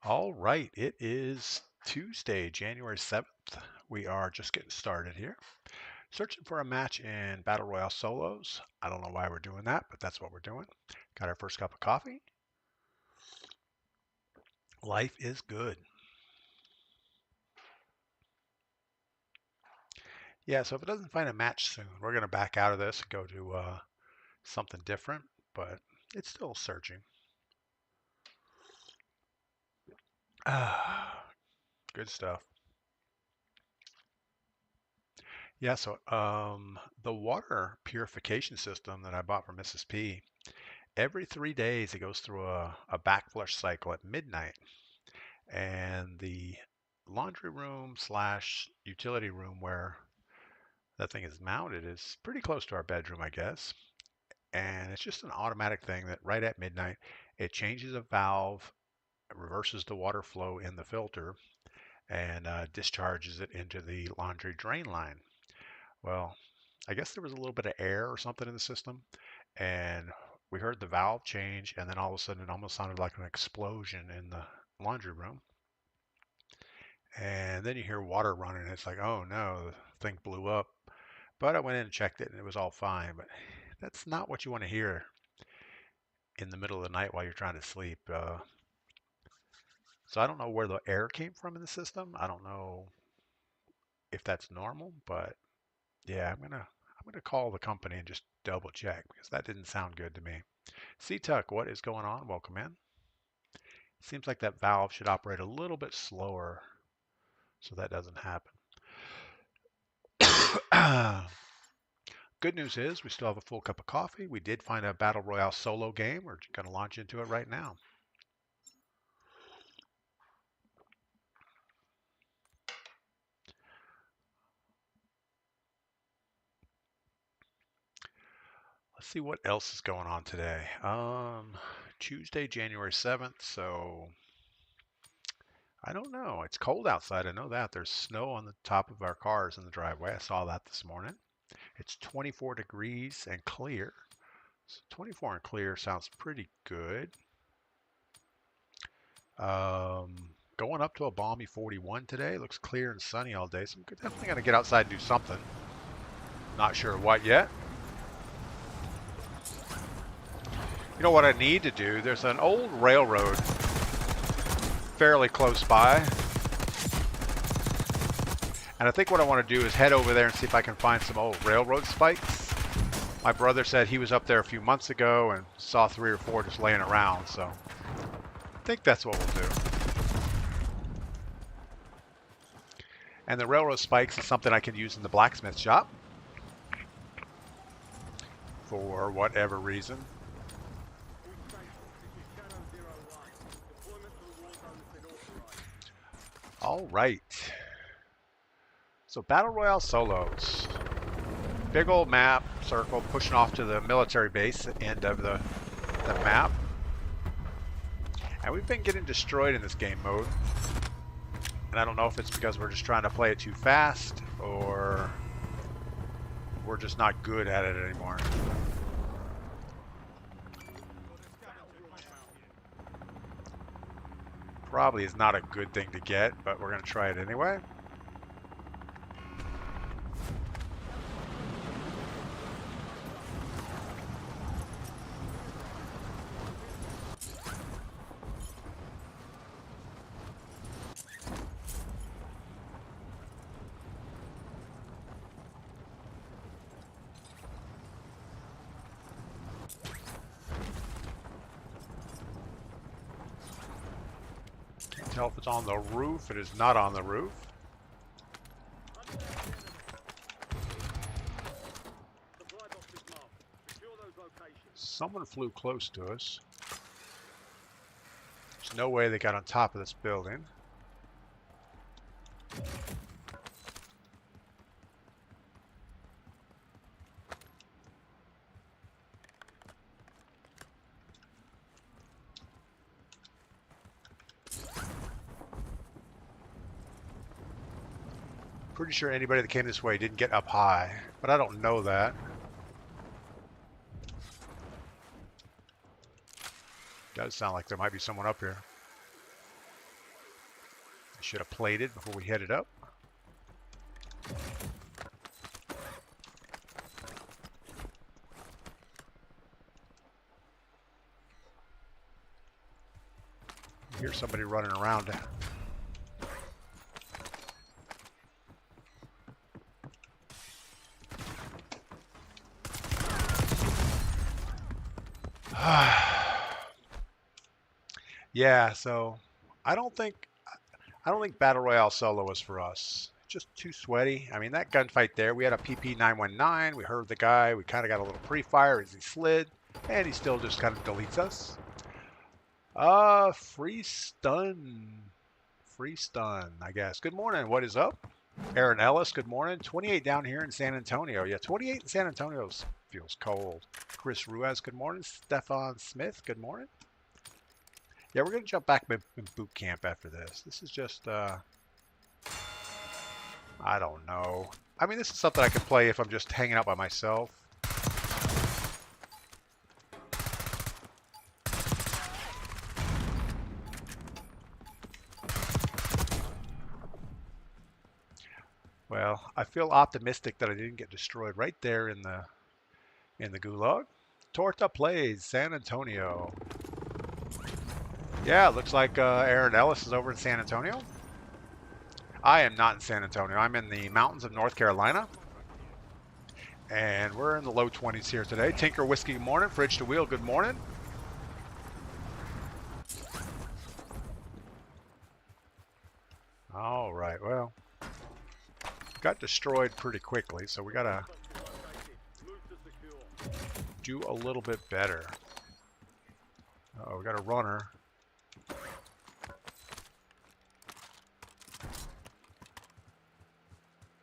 All right, it is Tuesday, January 7th. We are just getting started here. Searching for a match in Battle Royale solos. I don't know why we're doing that, but that's what we're doing. Got our first cup of coffee. Life is good. Yeah, so if it doesn't find a match soon, we're going to back out of this and go to something different, but it's still searching. Ah, good stuff. Yeah, so the water purification system that I bought from Mrs. P, every 3 days it goes through a backflush cycle at midnight. And the laundry room slash utility room where that thing is mounted is pretty close to our bedroom, I guess. And it's just an automatic thing that right at midnight, it changes a valve, reverses the water flow in the filter, and discharges it into the laundry drain line. Well, I guess there was a little bit of air or something in the system, and we heard the valve change, and then all of a sudden it almost sounded like an explosion in the laundry room. And then you hear water running. It's like, oh no, the thing blew up. But I went in and checked it, and it was all fine. But that's not what you want to hear in the middle of the night while you're trying to sleep. So I don't know where the air came from in the system. I don't know if that's normal, but yeah, I'm gonna call the company and just double check because that didn't sound good to me. C-Tuck, what is going on? Welcome in. Seems like that valve should operate a little bit slower so that doesn't happen. Good news is we still have a full cup of coffee. We did find a Battle Royale solo game. We're going to launch into it right now. Let's see what else is going on today. Tuesday, January 7th, so I don't know. It's cold outside. I know that. There's snow on the top of our cars in the driveway. I saw that this morning. It's 24 degrees and clear. So 24 and clear sounds pretty good. Going up to a balmy 41 today. Looks clear and sunny all day. So I'm definitely going to get outside and do something. Not sure what yet. You know what I need to do? There's an old railroad fairly close by. And I think what I want to do is head over there and see if I can find some old railroad spikes. My brother said he was up there a few months ago and saw 3 or 4 just laying around. So I think that's what we'll do. And the railroad spikes is something I can use in the blacksmith shop for whatever reason. All right. So Battle Royale solos. Big old map, circle, pushing off to the military base end of the map. And we've been getting destroyed in this game mode. And I don't know if it's because we're just trying to play it too fast or we're just not good at it anymore. Probably is not a good thing to get, but we're going to try it anyway. Tell if it's on the roof. It is not on the roof. Someone flew close to us. There's no way they got on top of this building. Pretty sure anybody that came this way didn't get up high, but I don't know that. Does sound like there might be someone up here. Should have plated before we headed up. Here's somebody running around. Yeah, so I don't think Battle Royale solo is for us. Just too sweaty. I mean, that gunfight there, we had a PP-919. We heard the guy. We kind of got a little pre-fire as he slid, and he still just kind of deletes us. Free stun. Free stun, I guess. Good morning. What is up? Aaron Ellis, good morning. 28 down here in San Antonio. Yeah, 28 in San Antonio feels cold. Chris Ruiz, good morning. Stefan Smith, good morning. Yeah, we're going to jump back in boot camp after this. This is just, I don't know. I mean, this is something I can play if I'm just hanging out by myself. Well, I feel optimistic that I didn't get destroyed right there in the gulag. Torta plays San Antonio. Yeah, it looks like Aaron Ellis is over in San Antonio. I am not in San Antonio. I'm in the mountains of North Carolina. And we're in the low 20s here today. Tinker Whiskey, good morning. Fridge to Wheel, good morning. All right, well, got destroyed pretty quickly, so we got to do a little bit better. Oh, we got a runner.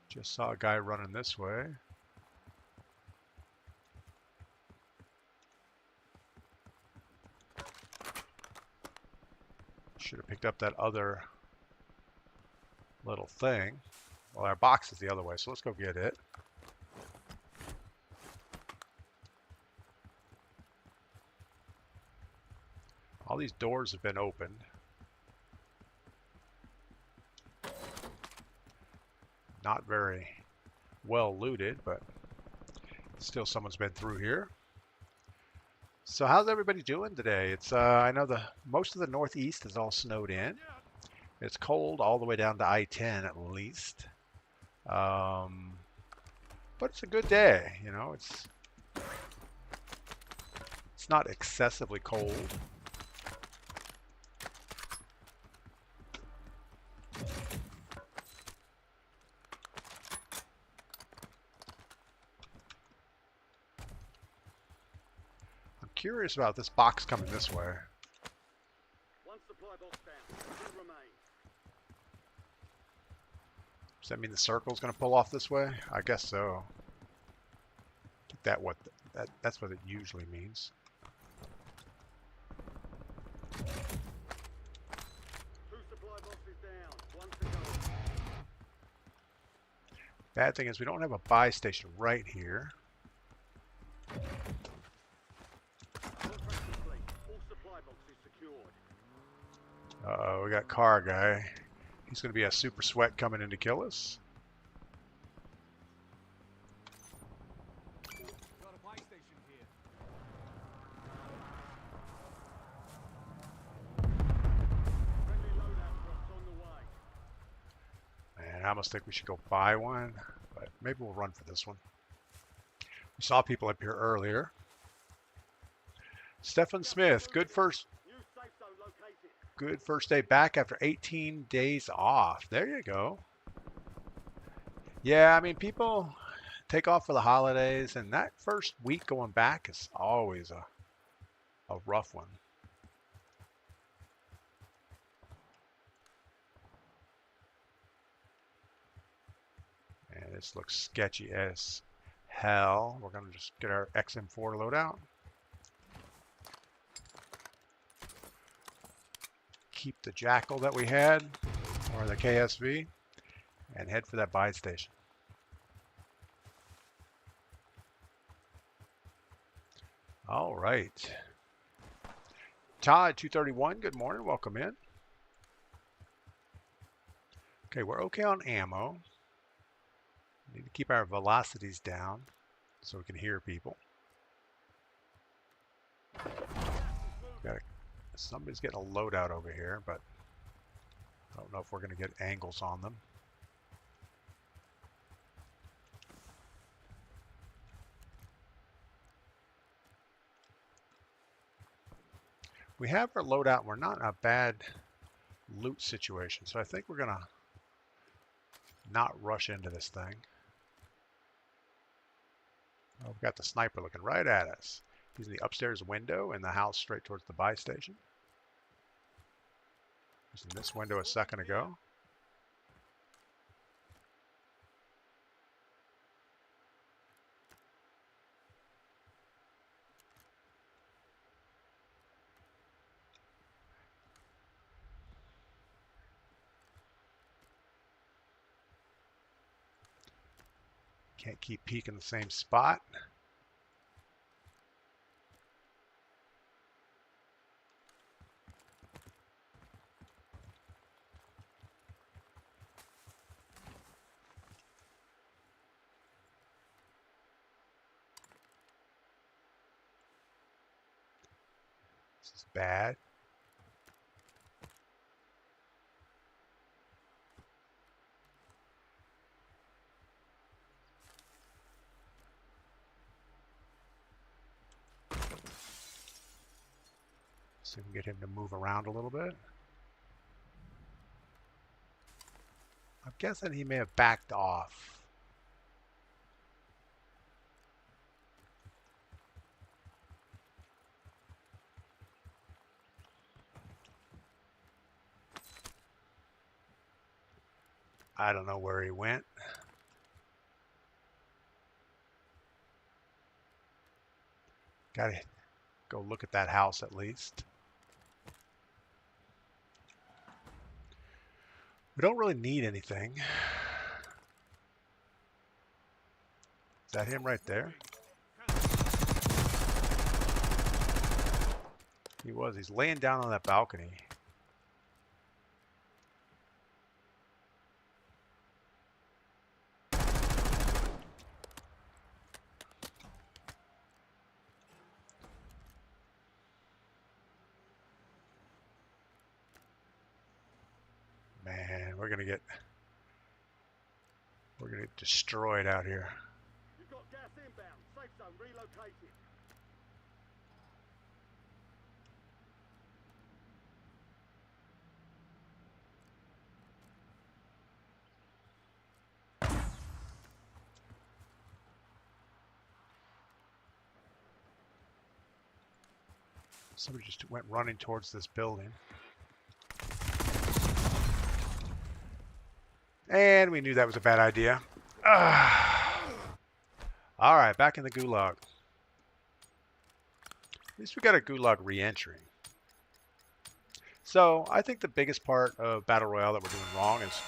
Just saw a guy running this way. Should have picked up that other little thing. Well, our box is the other way, so let's go get it. All these doors have been opened. Not very well looted, but still someone's been through here. So how's everybody doing today? It's I know most of the Northeast is all snowed in. It's cold all the way down to I-10 at least. But it's a good day, you know. It's not excessively cold. Curious about this box coming this way. One supply box down. Two remain. Does that mean the circle's going to pull off this way? I guess so. That's what it usually means. Two supply boxes down. One to go. Bad thing is we don't have a buy station right here. Uh-oh, we got car guy. He's going to be a super sweat coming in to kill us. Got a buy station here. Friendly loadout drops on the way. Man, I almost think we should go buy one, but maybe we'll run for this one. We saw people up here earlier. Stefan Smith, good first day back after 18 days off. There you go. Yeah, I mean, people take off for the holidays, and that first week going back is always a rough one. And this looks sketchy as hell. We're going to just get our XM4 loadout. Keep the Jackal that we had, or the KSV, and head for that buy station. All right. Todd, 231, good morning, welcome in. Okay, we're okay on ammo. We need to keep our velocities down so we can hear people. Somebody's getting a loadout over here, but I don't know if we're going to get angles on them. We have our loadout. We're not in a bad loot situation, so I think we're going to not rush into this thing. Oh, we've got the sniper looking right at us. He's in the upstairs window in the house straight towards the buy station. He's in this window a second ago. Can't keep peeking the same spot. This is bad. See if we can get him to move around a little bit. I'm guessing he may have backed off. I don't know where he went. Gotta go look at that house at least. We don't really need anything. Is that him right there? He was. He's laying down on that balcony. Man, we're gonna get destroyed out here. You've got gas inbound. Safe zone relocated. Somebody just went running towards this building. And we knew that was a bad idea. All right, back in the gulag. At least we got a gulag re-entry. So I think the biggest part of Battle Royale that we're doing wrong is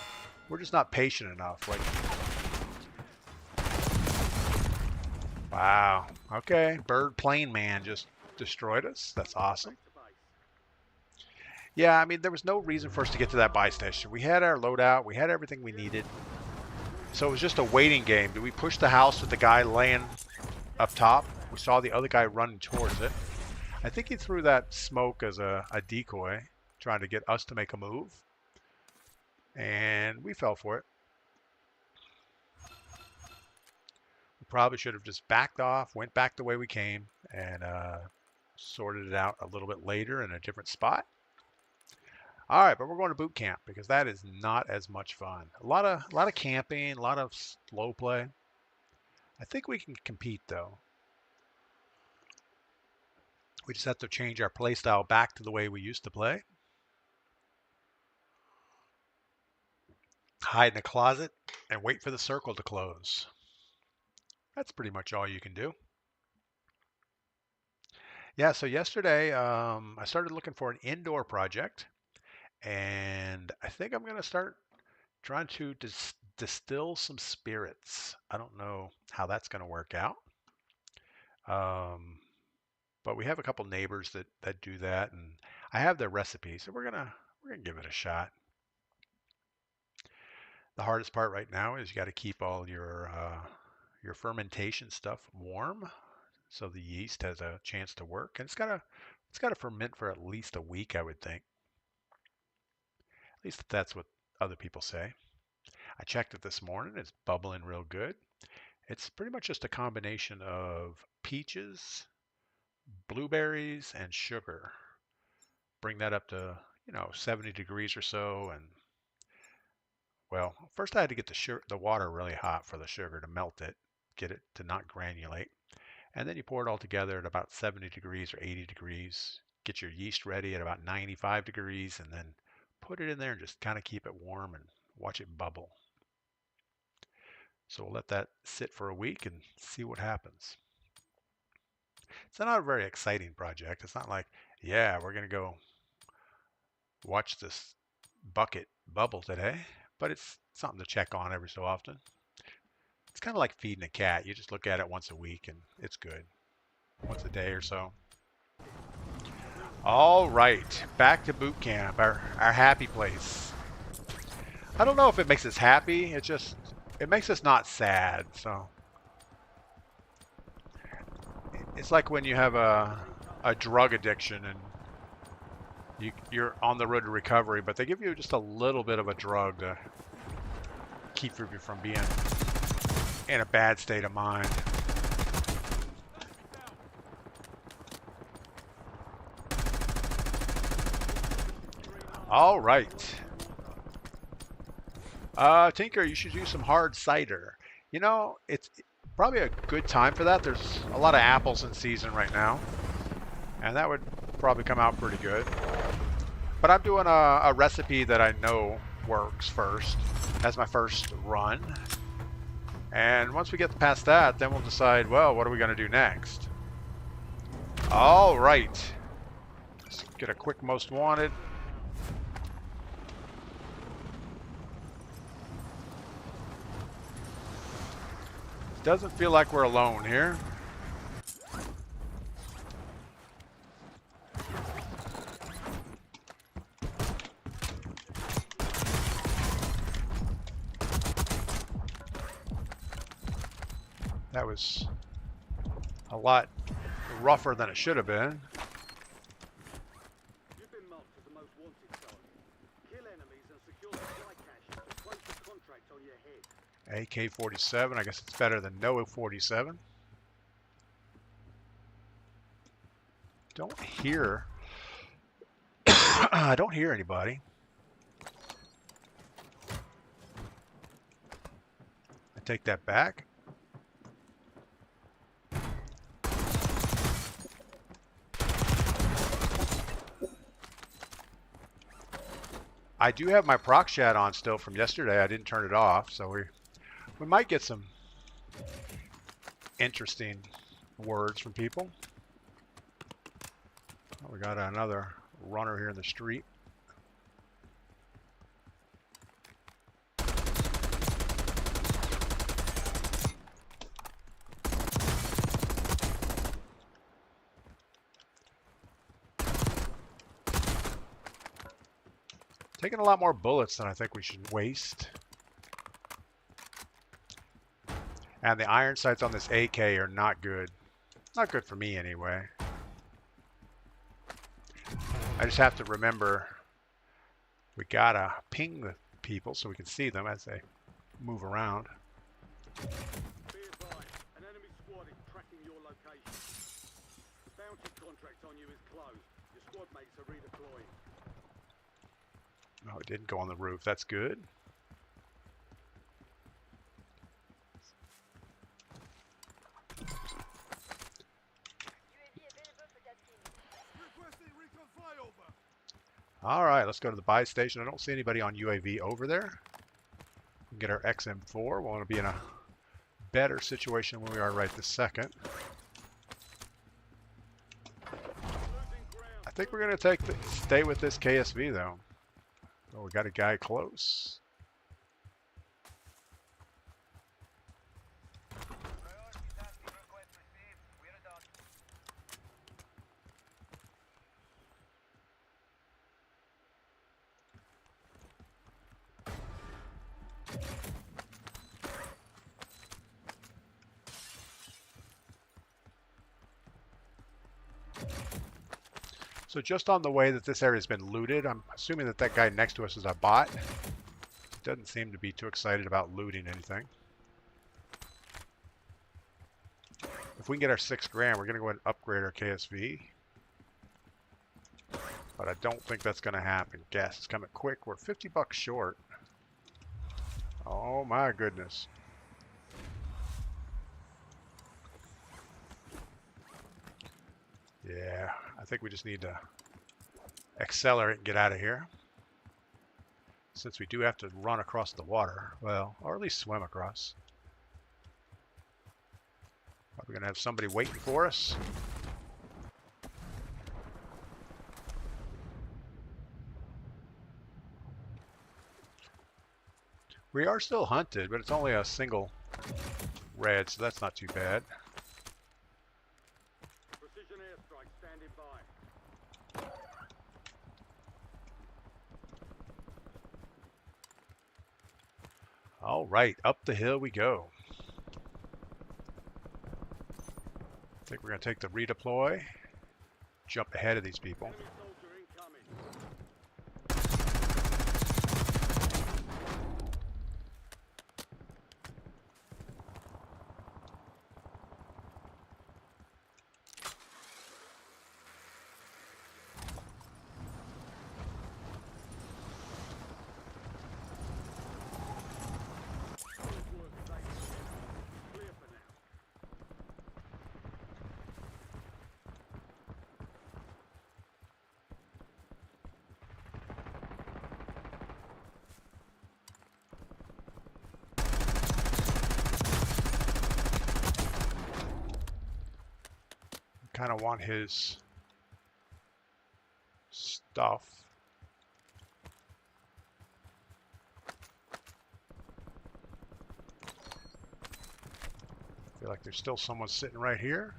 we're just not patient enough. Like, wow. Okay, Bird Plane Man just destroyed us. That's awesome. Yeah, I mean, there was no reason for us to get to that buy station. We had our loadout. We had everything we needed. So it was just a waiting game. Did we push the house with the guy laying up top? We saw the other guy running towards it. I think he threw that smoke as a decoy, trying to get us to make a move. And we fell for it. We probably should have just backed off, went back the way we came, and sorted it out a little bit later in a different spot. All right, but we're going to boot camp because that is not as much fun. A lot of camping, a lot of slow play. I think we can compete though. We just have to change our play style back to the way we used to play. Hide in a closet and wait for the circle to close. That's pretty much all you can do. Yeah, so yesterday I started looking for an indoor project, and I think I'm going to start trying to distill some spirits. I don't know how that's going to work out. But we have a couple neighbors that do that, and I have their recipe, so we're gonna give it a shot. The hardest part right now is you got to keep all your fermentation stuff warm so the yeast has a chance to work, and it's got to ferment for at least a week, I would think. At least that's what other people say. I checked it this morning. It's bubbling real good. It's pretty much just a combination of peaches, blueberries, and sugar. Bring that up to, 70 degrees or so, and well, first I had to get the water really hot for the sugar to melt it, get it to not granulate. And then you pour it all together at about 70 degrees or 80 degrees. Get your yeast ready at about 95 degrees and then put it in there and just kind of keep it warm and watch it bubble. So we'll let that sit for a week and see what happens. It's not a very exciting project. It's not like, yeah, we're going to go watch this bucket bubble today, but it's something to check on every so often. It's kind of like feeding a cat. You just look at it once a week and it's good. Once a day or so. All right, back to boot camp, our happy place. I don't know if it makes us happy. It makes us not sad. So it's like when you have a drug addiction and you're on the road to recovery, but they give you just a little bit of a drug to keep you from being in a bad state of mind. All right. Tinker, you should use some hard cider. It's probably a good time for that. There's a lot of apples in season right now, and that would probably come out pretty good. But I'm doing a recipe that I know works first, as my first run. And once we get past that, then we'll decide, well, what are we going to do next? All right. Let's get a quick most wanted. Doesn't feel like we're alone here. That was a lot rougher than it should have been. You've been marked as the most wanted target. Kill enemies and secure supply caches to place the contract on your head. AK-47, I guess it's better than no 47. Don't hear. I don't hear anybody. I take that back. I do have my proc chat on still from yesterday. I didn't turn it off, so we might get some interesting words from people. Oh, we got another runner here in the street. Taking a lot more bullets than I think we should waste. And the iron sights on this AK are not good. Not good for me anyway. I just have to remember we gotta ping the people so we can see them as they move around. Be advised, an enemy squad is tracking your location. The bounty contract on you is closed. Your squad mates are redeploying. Oh, it didn't go on the roof. That's good. All right, let's go to the buy station. I don't see anybody on UAV over there. We can get our XM4. We want to be in a better situation than we are right this second. I think we're going to stay with this KSV though. Oh, we got a guy close. So just on the way that this area's been looted, I'm assuming that that guy next to us is a bot. Doesn't seem to be too excited about looting anything. If we can get our 6 grand, we're going to go ahead and upgrade our KSV. But I don't think that's going to happen. Gas is coming quick. We're 50 bucks short. Oh my goodness. Yeah, I think we just need to accelerate and get out of here. Since we do have to run across the water. Well, or at least swim across. Probably going to have somebody waiting for us. We are still hunted, but it's only a single red, so that's not too bad. Precision airstrike standing by. All right, up the hill we go. I think we're going to take the redeploy, jump ahead of these people. Enemy soldier incoming. Good work, Satan. Clear for now. Kind of want his stuff. Feel like there's still someone sitting right here.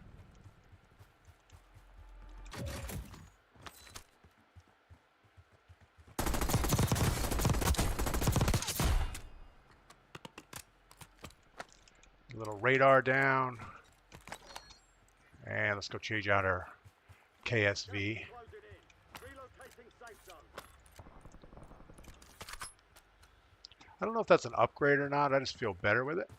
A little radar down. And let's go change out our KSV. Close it in. Relocating safe zone. I don't know if that's an upgrade or not. I just feel better with it.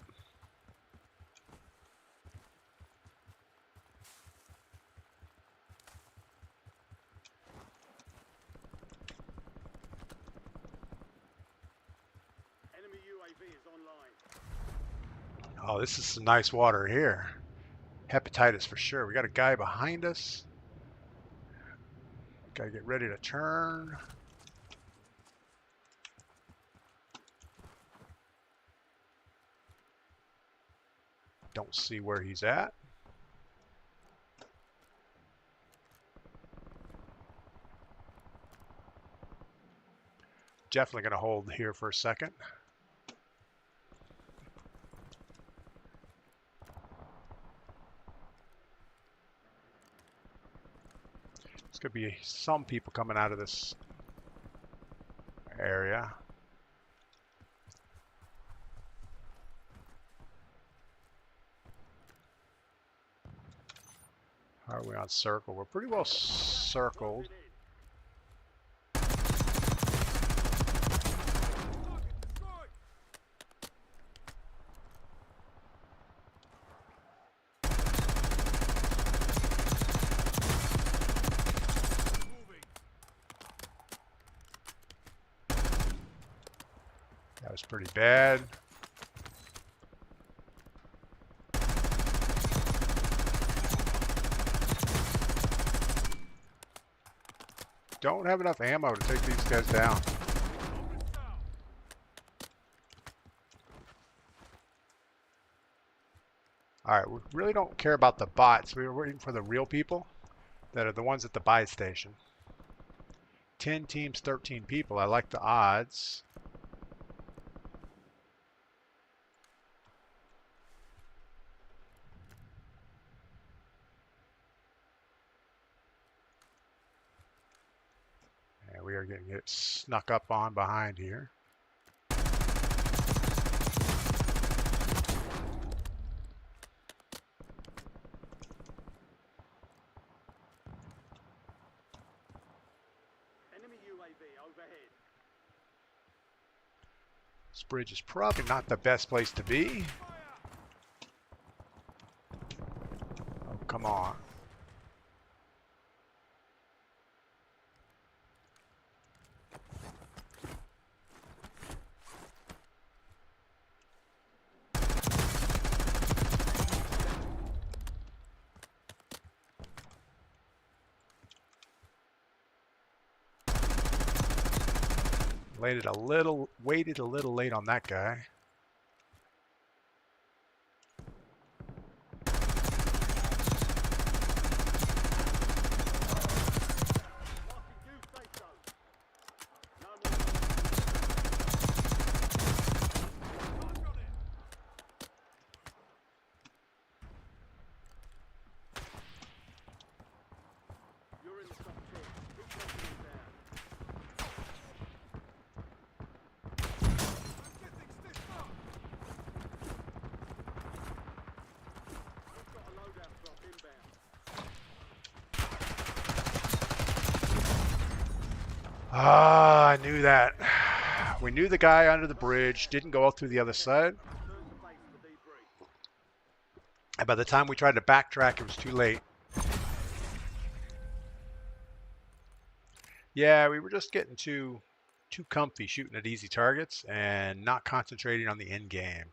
Enemy UAV is online. Oh, this is some nice water here. Hepatitis for sure. We got a guy behind us. Gotta get ready to turn. Don't see where he's at. Definitely gonna hold here for a second. There's gonna be some people coming out of this area. How are we on circle? We're pretty well circled. That was pretty bad. Don't have enough ammo to take these guys down. Alright, we really don't care about the bots. We were waiting for the real people that are the ones at the buy station. 10 teams, 13 people. I like the odds. And we are getting it snuck up on behind here. overhead. This bridge is probably not the best place to be. Oh, come on. Waited a little late on that guy. Marking new safe zone. No more. You're in the top 10. Keep taking them down. We've got a loadout drop inbound. Ah, I knew that. We knew the guy under the bridge didn't go out through the other side. Return to base for debrief. And by the time we tried to backtrack, it was too late. Yeah, we were just getting too comfy shooting at easy targets and not concentrating on the end game.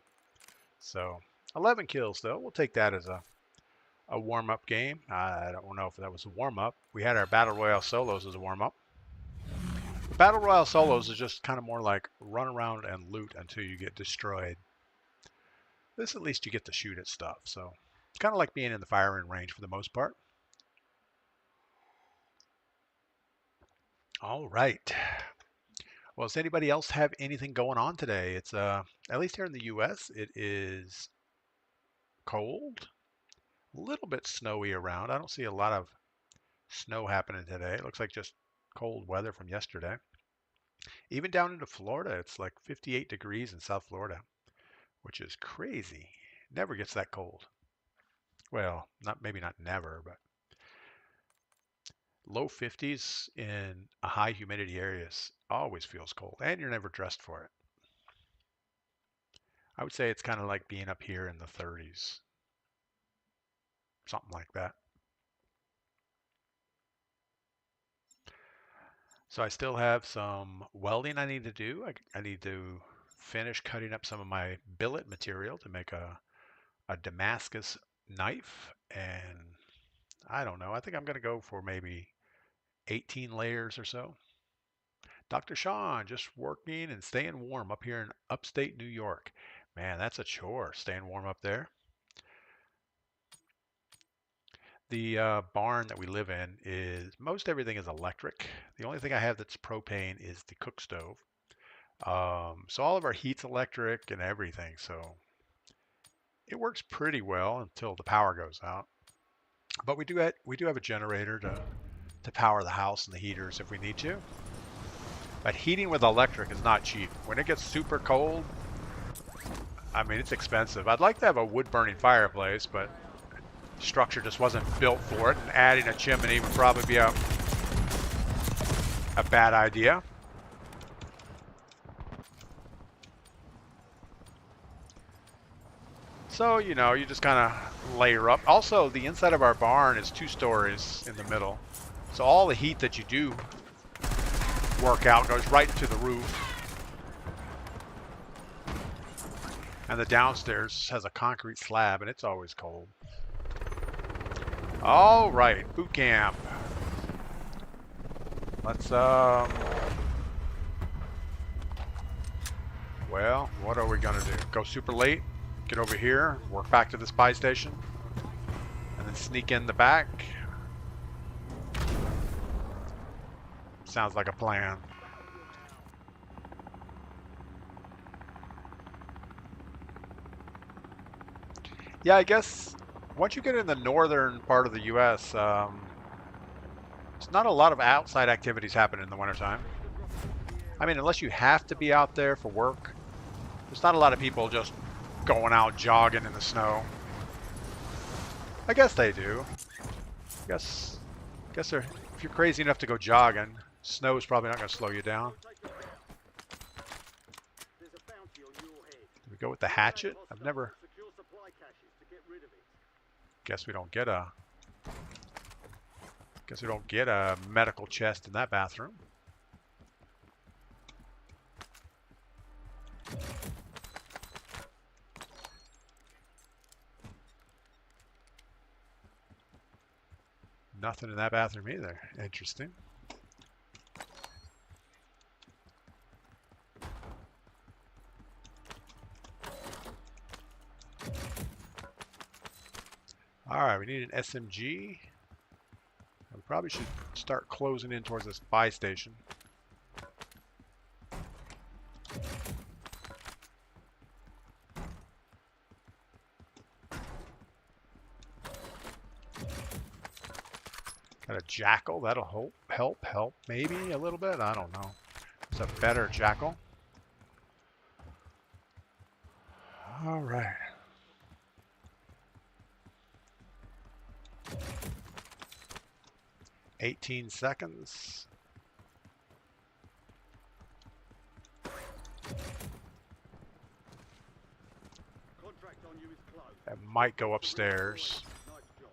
So 11 kills though. We'll take that as a warm-up game. I don't know if that was a warm-up. We had our Battle Royale solos as a warm-up. Battle Royale solos is just kind of more like run around and loot until you get destroyed. This at least you get to shoot at stuff. So it's kind of like being in the firing range for the most part. All right. Well, does anybody else have anything going on today? It's at least here in the US, it is cold, a little bit snowy around. I don't see a lot of snow happening today. It looks like just cold weather from yesterday. Even down into Florida, it's like 58 degrees in South Florida, which is crazy. Never gets that cold. Well, maybe not never, but low 50s in a high humidity areas always feels cold, and you're never dressed for it. I would say it's kind of like being up here in the 30s, something like that. So I still have some welding I need to do. I need to finish cutting up some of my billet material to make a Damascus knife. And I don't know, I think I'm going to go for maybe 18 layers or so. Dr. Sean, just working and staying warm up here in upstate New York. Man, that's a chore, staying warm up there. The barn that we live in is most everything is electric. The only thing I have that's propane is the cook stove. So all of our heat's electric and everything. So it works pretty well until the power goes out. But we do have a generator to power the house and the heaters if we need to. But heating with electric is not cheap. When it gets super cold, I mean, it's expensive. I'd like to have a wood-burning fireplace, but structure just wasn't built for it, and adding a chimney would probably be a bad idea. So, you know, you just kind of layer up. Also, the inside of our barn is 2 stories in the middle. So all the heat that you do work out goes right to the roof. And the downstairs has a concrete slab, and it's always cold. All right, boot camp. Let's, well, what are we gonna do? Go super late, get over here, work back to the spy station, and then sneak in the back. Sounds like a plan. Yeah, I guess once you get in the northern part of the U.S., there's not a lot of outside activities happening in the wintertime. I mean, unless you have to be out there for work, there's not a lot of people just going out jogging in the snow. I guess they do. I guess if you're crazy enough to go jogging, Snow's probably not going to slow you down. You'll take them down. There's a bounty on your head. We go with the Eliminate hatchet. I've hostiles never. and secure supply caches to get rid of it. Guess we don't get a. Guess we don't get a medical chest in that bathroom. Nothing in that bathroom either. Interesting. All right, we need an SMG. We probably should start closing in towards this buy station. Got a jackal. That'll help. Maybe a little bit. I don't know. It's a better jackal. All right. $18 seconds. Contract on you is closed. That might go upstairs. Nice job.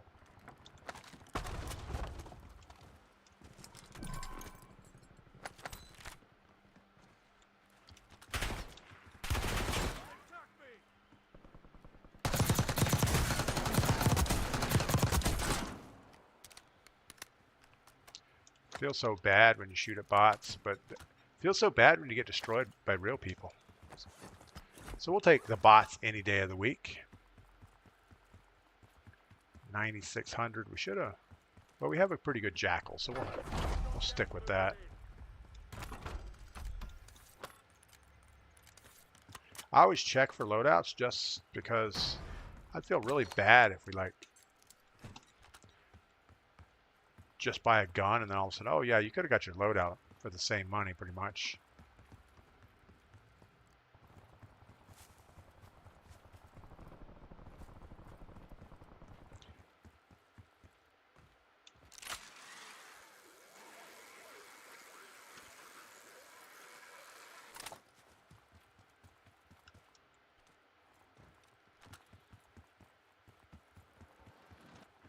Attack me! Feels so bad when you shoot at bots, but feels so bad when you get destroyed by real people. So we'll take the bots any day of the week. 9,600. We should have. Well, we have a pretty good jackal, so we'll stick with that. I always check for loadouts just because I'd feel really bad if we like just buy a gun and then all of a sudden, oh yeah, you could have got your loadout for the same money pretty much.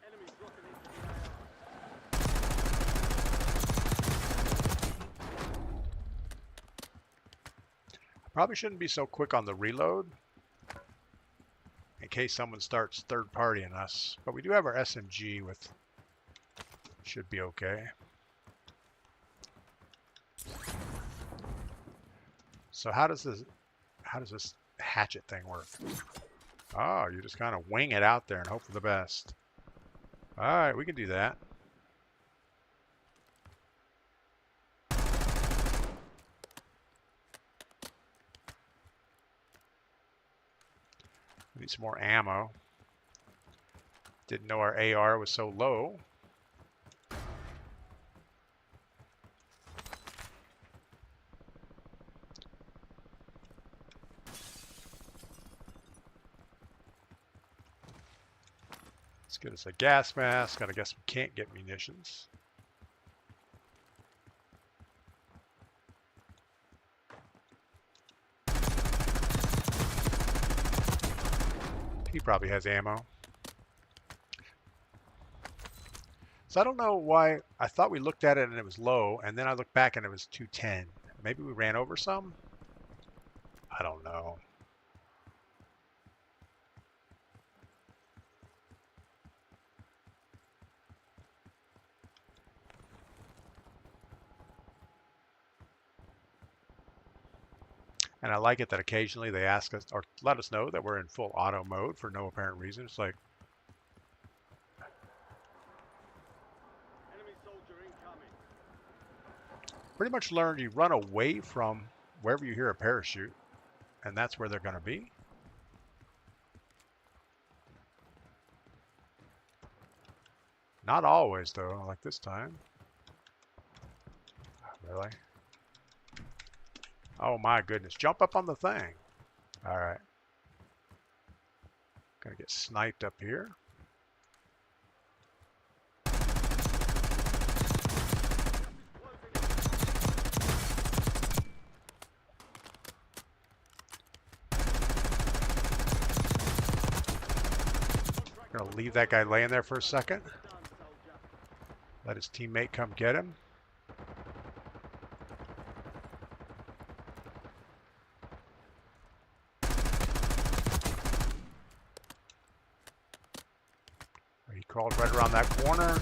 Enemies dropping into the AR. Probably shouldn't be so quick on the reload in case someone starts third partying us. But we do have our SMG with, should be okay. So how does this hatchet thing work? Oh, you just kind of wing it out there and hope for the best. All right, we can do that. We need some more ammo. Didn't know our AR was so low. Let's get us a gas mask. I guess we can't get munitions. He probably has ammo. So I don't know why. I thought we looked at it and it was low, and then I looked back and it was 210. Maybe we ran over some? I don't know. And I like it that occasionally they ask us or let us know that we're in full auto mode for no apparent reason. It's like, Enemy soldier incoming. pretty much learned you run away from wherever you hear a parachute, and that's where they're going to be. Not always, though, like this time. Really? Oh my goodness. Jump up on the thing. All right. Gonna get sniped up here. Gonna leave that guy laying there for a second. We're done, soldier. Let his teammate come get him. He crawled right around that corner.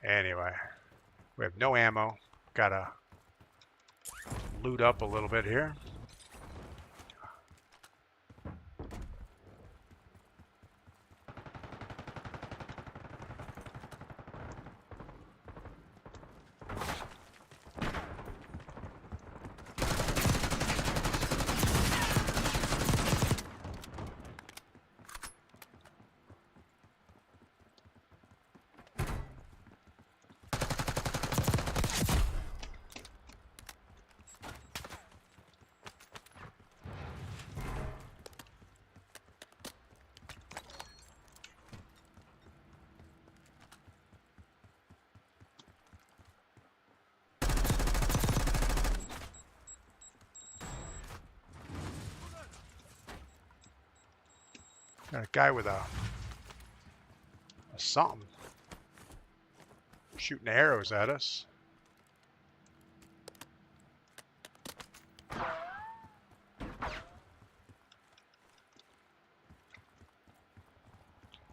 Anyway, we have no ammo. Gotta loot up a little bit here. Got a guy with a something shooting arrows at us.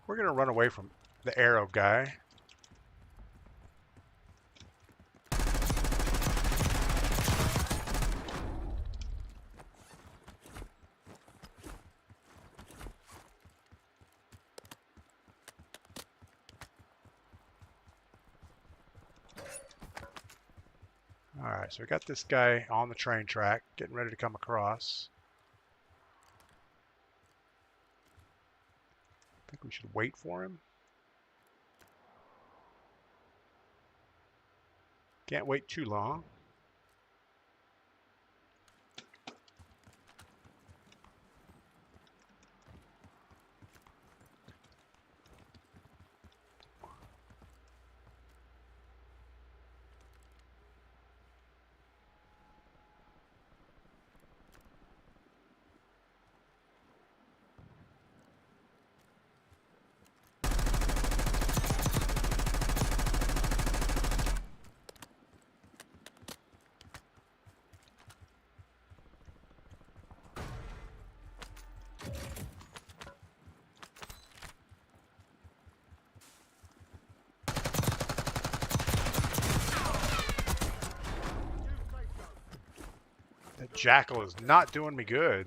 We're gonna run away from the arrow guy. Alright, so we got this guy on the train track, getting ready to come across. I think we should wait for him. Can't wait too long. That jackal is not doing me good.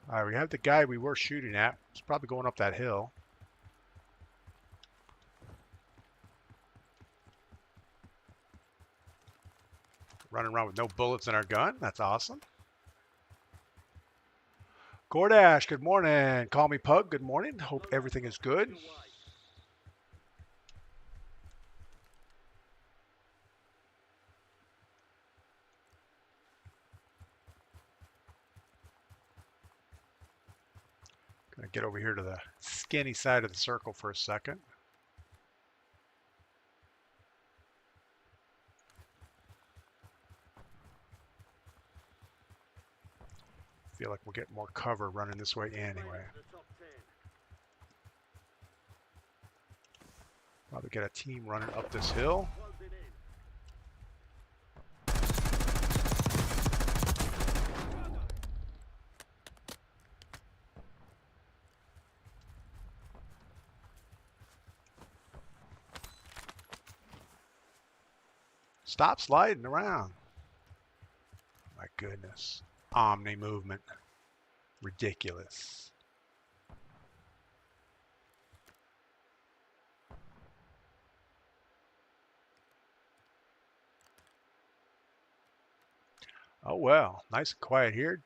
Alright, we have the guy we were shooting at. He's probably going up that hill. Running around with no bullets in our gun. That's awesome. Gordash, good morning. Call me Pug, good morning. Hope everything is good. Gonna get over here to the skinny side of the circle for a second. Feel like we'll get more cover running this way anyway. Probably get a team running up this hill. Stop sliding around. My goodness. Omni movement. Ridiculous. Oh well, nice and quiet here.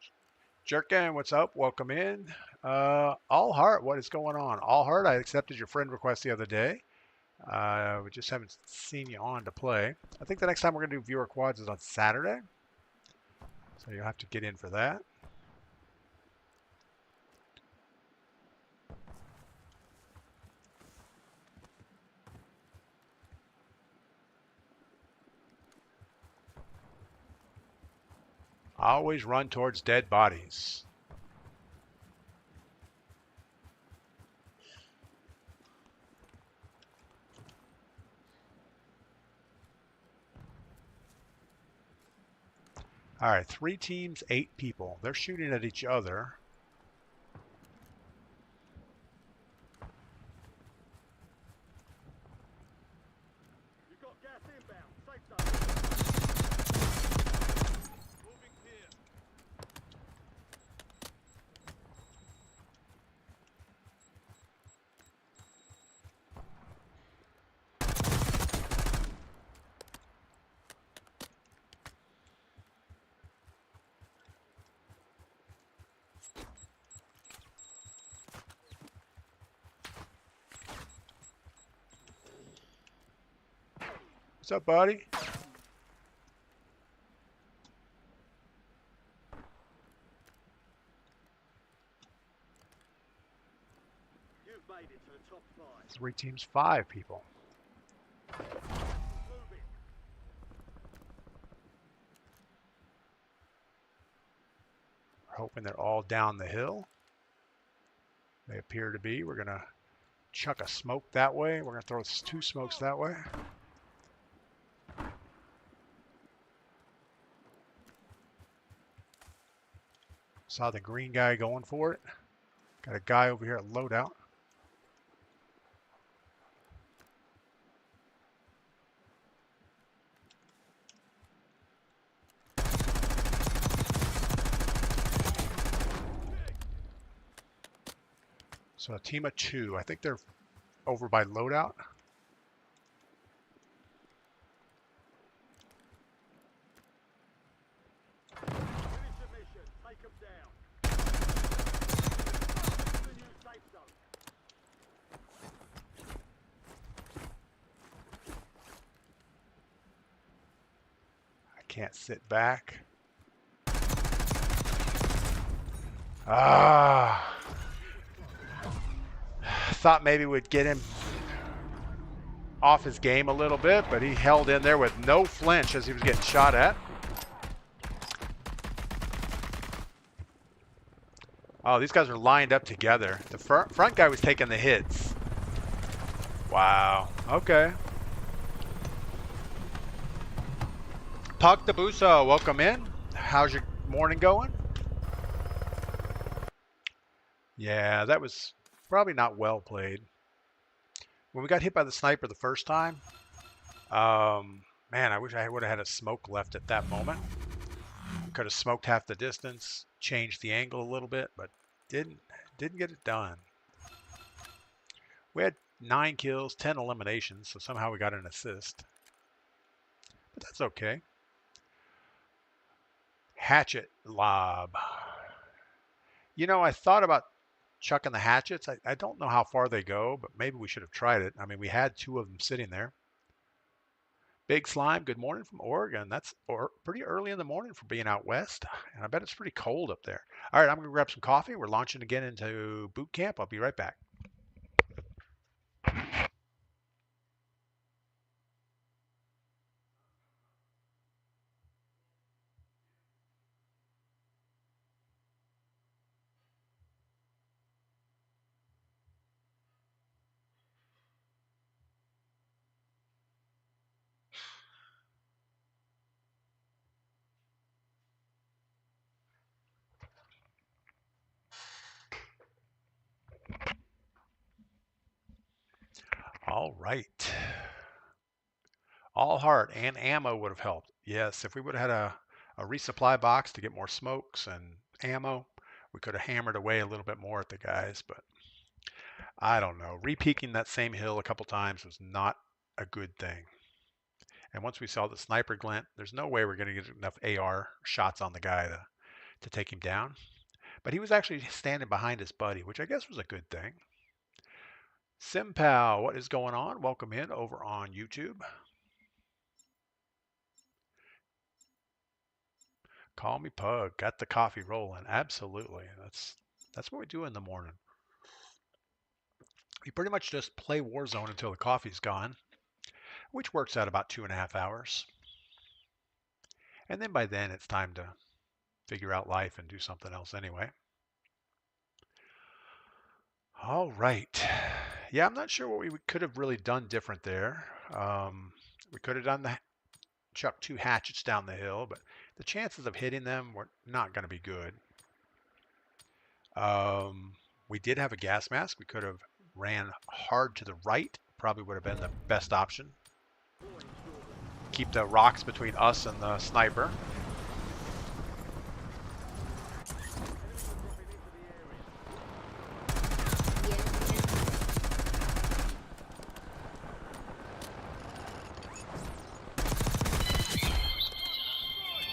Jerkin, what's up? Welcome in. All Heart, what is going on? All Heart, I accepted your friend request the other day. We just haven't seen you on to play. I think the next time we're going to do viewer quads is on Saturday. So you'll have to get in for that. Always run towards dead bodies. All right, 3 teams, 8 people. They're shooting at each other. You've got gas inbound. Safe zone. Moving here. What's up, buddy? You've made it to the top 5. 3 teams, 5 people. Moving. We're hoping they're all down the hill. They appear to be. We're going to chuck a smoke that way. We're going to throw 2 smokes that way. Saw the green guy going for it. Got a guy over here at loadout. So a team of 2. I think they're over by loadout. Finish the mission. Take them down. The new safe zone. I can't sit back. Ah. Thought maybe we'd get him off his game a little bit, but he held in there with no flinch as he was getting shot at. Oh, these guys are lined up together. The front guy was taking the hits. Wow. Okay. Puck the Buso, welcome in. How's your morning going? Yeah, that was probably not well played. When we got hit by the sniper the first time, man, I wish I would have had a smoke left at that moment. We could have smoked half the distance, changed the angle a little bit, but didn't get it done. We had 9 kills, 10 eliminations, so somehow we got an assist. But that's okay. Hatchet lob. You know, I thought about chucking the hatchets. I don't know how far they go, but maybe we should have tried it. I mean, we had 2 of them sitting there. Big Slime, good morning from Oregon. That's pretty early in the morning for being out west, and I bet it's pretty cold up there. All right, I'm going to grab some coffee. We're launching again into boot camp. I'll be right back. All right. All heart and ammo would have helped. Yes, if we would have had a resupply box to get more smokes and ammo, we could have hammered away a little bit more at the guys, but I don't know. Repeaking that same hill a couple times was not a good thing. And once we saw the sniper glint, there's no way we're going to get enough AR shots on the guy to take him down. But he was actually standing behind his buddy, which I guess was a good thing. Simpal, what is going on? Welcome in over on YouTube. Call me Pug. Got the coffee rolling. Absolutely. That's what we do in the morning. We pretty much just play Warzone until the coffee's gone, which works out about 2.5 hours. And then by then it's time to figure out life and do something else anyway. All right. Yeah, I'm not sure what we could have really done different there. We could have done the chuck 2 hatchets down the hill, but the chances of hitting them were not going to be good. Um, we did have a gas mask. We could have ran hard to the right. Probably would have been the best option. Keep the rocks between us and the sniper.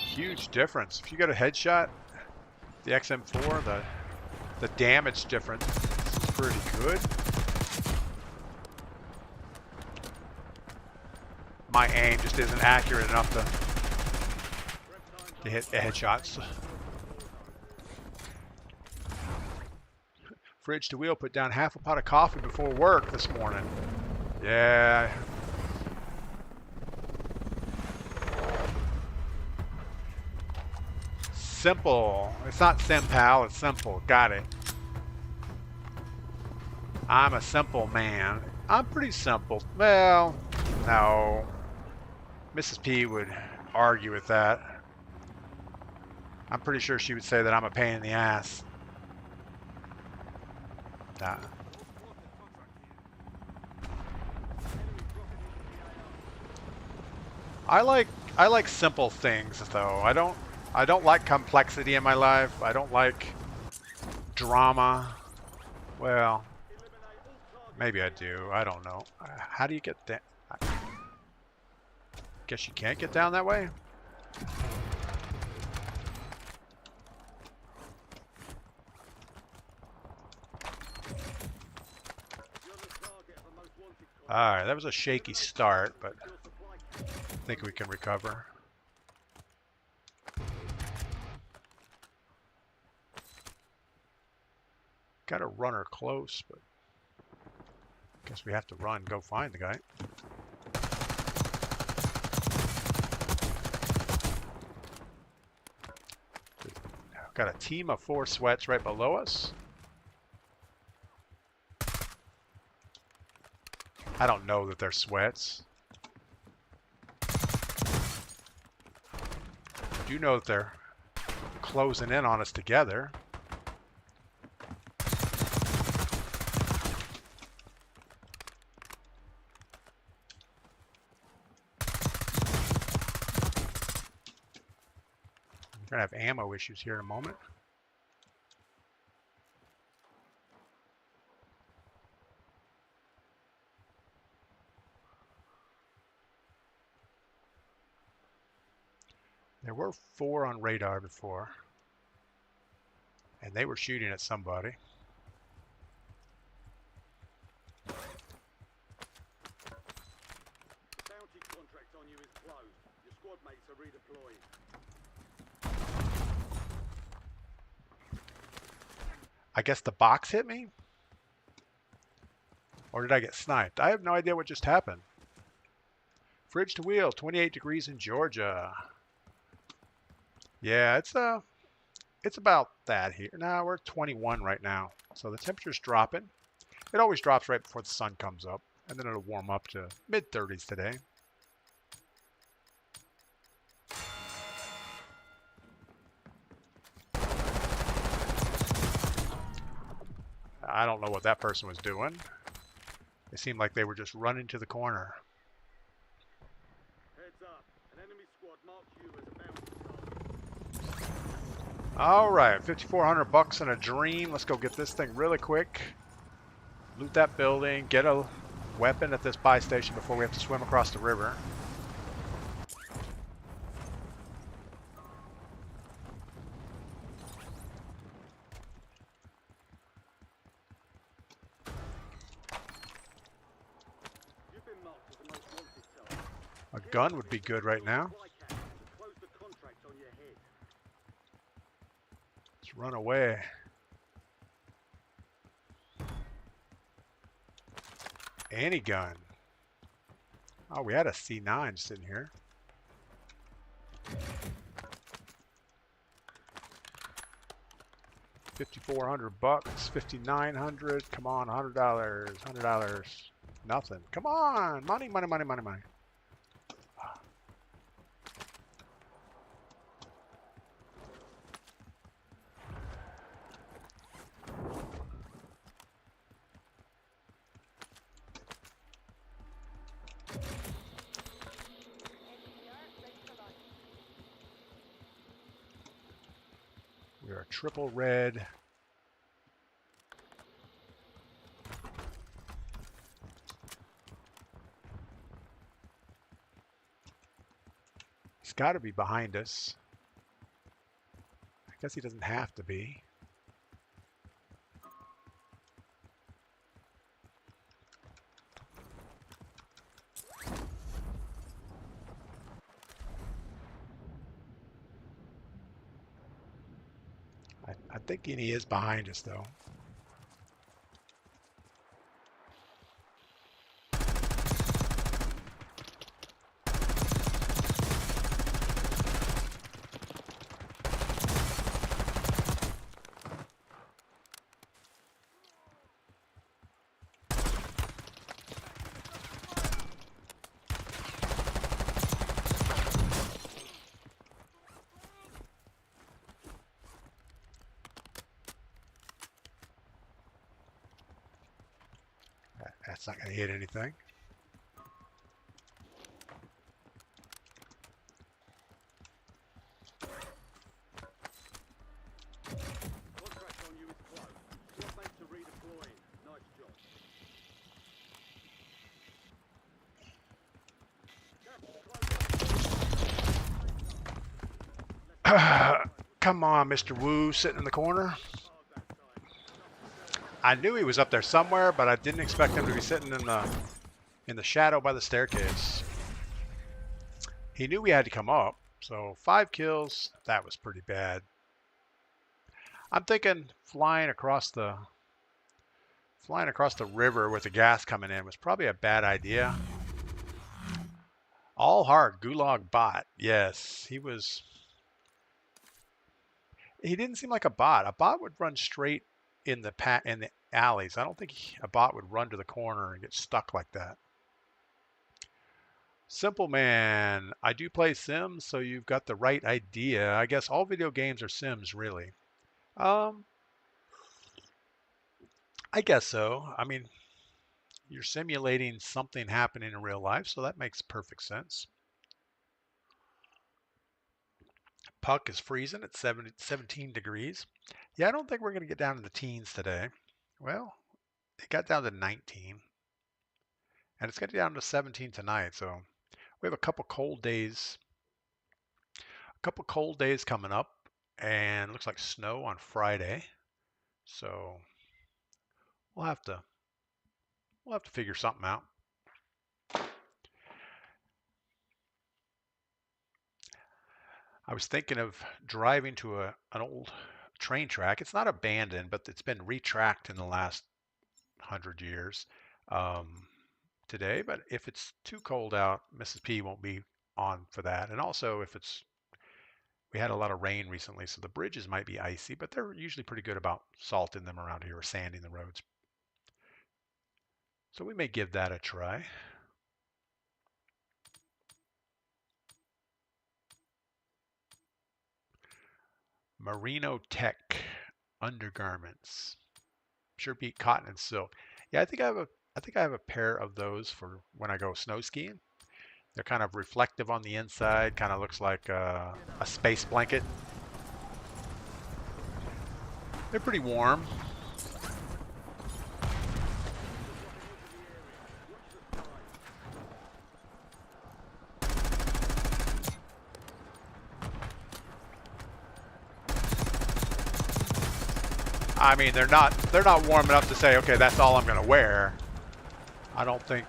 Huge difference. If you get a headshot, the XM4, the damage difference is pretty good. My aim just isn't accurate enough to hit headshots. Fridge to wheel put down half a pot of coffee before work this morning. Yeah. Simple. It's not sim, pal. It's simple. Got it. I'm a simple man. I'm pretty simple. Well, no. Mrs. P would argue with that. I'm pretty sure she would say that I'm a pain in the ass. Nah. I like simple things though. I don't like complexity in my life. I don't like drama. Well, maybe I do. I don't know. How do you get that? Guess you can't get down that way? Alright, that was a shaky start, but I think we can recover. Got a runner close, but guess we have to run, go find the guy. Got a team of 4 sweats right below us. I don't know that they're sweats. I do know that they're closing in on us together. We're going to have ammo issues here in a moment. There were 4 on radar before, and they were shooting at somebody. Bounty contract on you is closed. Your squad mates are redeployed. I guess the box hit me? Or did I get sniped? I have no idea what just happened. Fridge to wheel, 28 degrees in Georgia. Yeah, it's about that here. Now we're 21 right now. So the temperature's dropping. It always drops right before the sun comes up. And then it'll warm up to mid-30s today. I don't know what that person was doing. It seemed like they were just running to the corner. Heads up. An enemy squad marks you as a bounty target. All right, 5,400 bucks in a dream. Let's go get this thing really quick. Loot that building, get a weapon at this buy station before we have to swim across the river. You've been marked as the most wanted target. A gun would be good right now. Close the contract on your head. Let's run away. Any gun. Oh, we had a C9 sitting here. $5,400, 5,900. Come on, $100, $100. Nothing. Come on, money, money, money, money, money. We are triple red. He's got to be behind us. I guess he doesn't have to be. I'm thinking he is behind us, though. That's not going to hit anything. Contract on you is closed. Squad mates are redeploying. Nice job. Come on, Mr. Wu, sitting in the corner. I knew he was up there somewhere, but I didn't expect him to be sitting in the shadow by the staircase. He knew we had to come up, so 5 kills. That was pretty bad. I'm thinking flying across the river with the gas coming in was probably a bad idea. All hard Gulag bot. Yes, he was. He didn't seem like a bot. A bot would run straight in the alleys. I don't think a bot would run to the corner and get stuck like that. Simple man, I do play Sims, so you've got the right idea. I guess all video games are Sims, really. I guess so. I mean, you're simulating something happening in real life, so that makes perfect sense. Puck is freezing at 17 degrees. Yeah, I don't think we're going to get down to the teens today. Well, it got down to 19. And it's getting down to 17 tonight, so we have a couple cold days. Coming up, and looks like snow on Friday. So we'll have to figure something out. I was thinking of driving to an old train track. It's not abandoned, but it's been retracked in the last 100 years today. But if it's too cold out, Mrs. P won't be on for that. And also, we had a lot of rain recently, so the bridges might be icy, but they're usually pretty good about salting them around here or sanding the roads. So we may give that a try. Merino Tech undergarments. Sure beat cotton and silk. Yeah, I think I have a pair of those for when I go snow skiing. They're kind of reflective on the inside, kind of looks like a space blanket. They're pretty warm. I mean, they're not warm enough to say, okay, that's all I'm going to wear. I don't think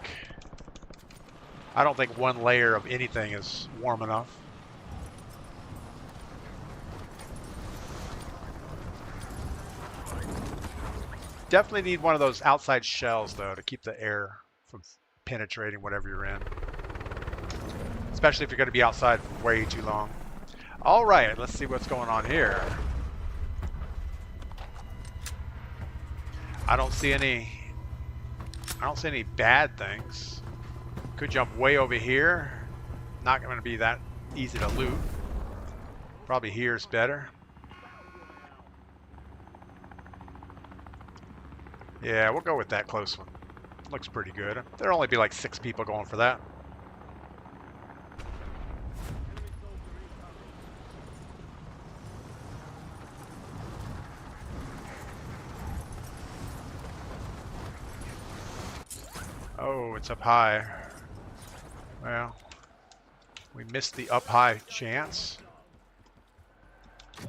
one layer of anything is warm enough. Definitely need one of those outside shells, though, to keep the air from penetrating whatever you're in. Especially if you're going to be outside for way too long. All right, let's see what's going on here. I don't see any bad things. Could jump way over here. Not going to be that easy to loot. Probably here is better. Yeah, we'll go with that close one. Looks pretty good. There'll only be like 6 people going for that. Oh, it's up high. Well, we missed the up high chance. We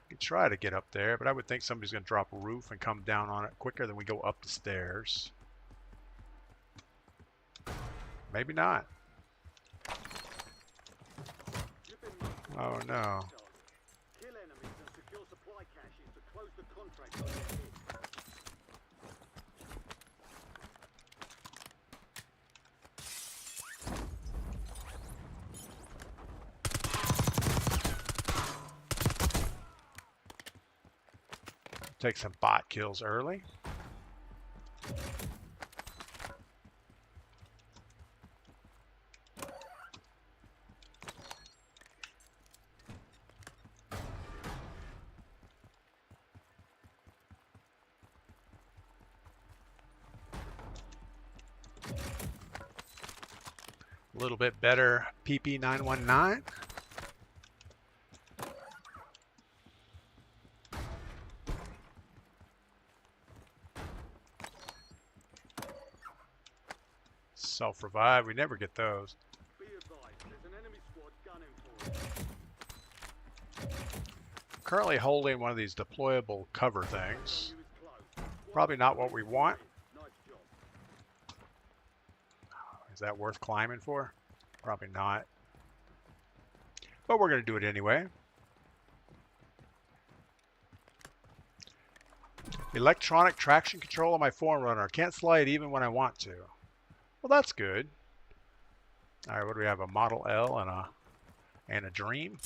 could try to get up there, but I would think somebody's going to drop a roof and come down on it quicker than we go up the stairs. Maybe not. Oh no. Kill enemies and secure supply caches to close the contract on their head. Take some bot kills early. A little bit better PP919. Self-revive, we never get those. Be advised, there's an enemy squad gunning for it. Currently holding one of these deployable cover things. You is close. Probably not what we want. Nice job. Is that worth climbing for? Probably not. But we're going to do it anyway. Electronic traction control on my Forerunner. Can't slide even when I want to. Well, that's good. All right, what do we have? A Model L and a Dream.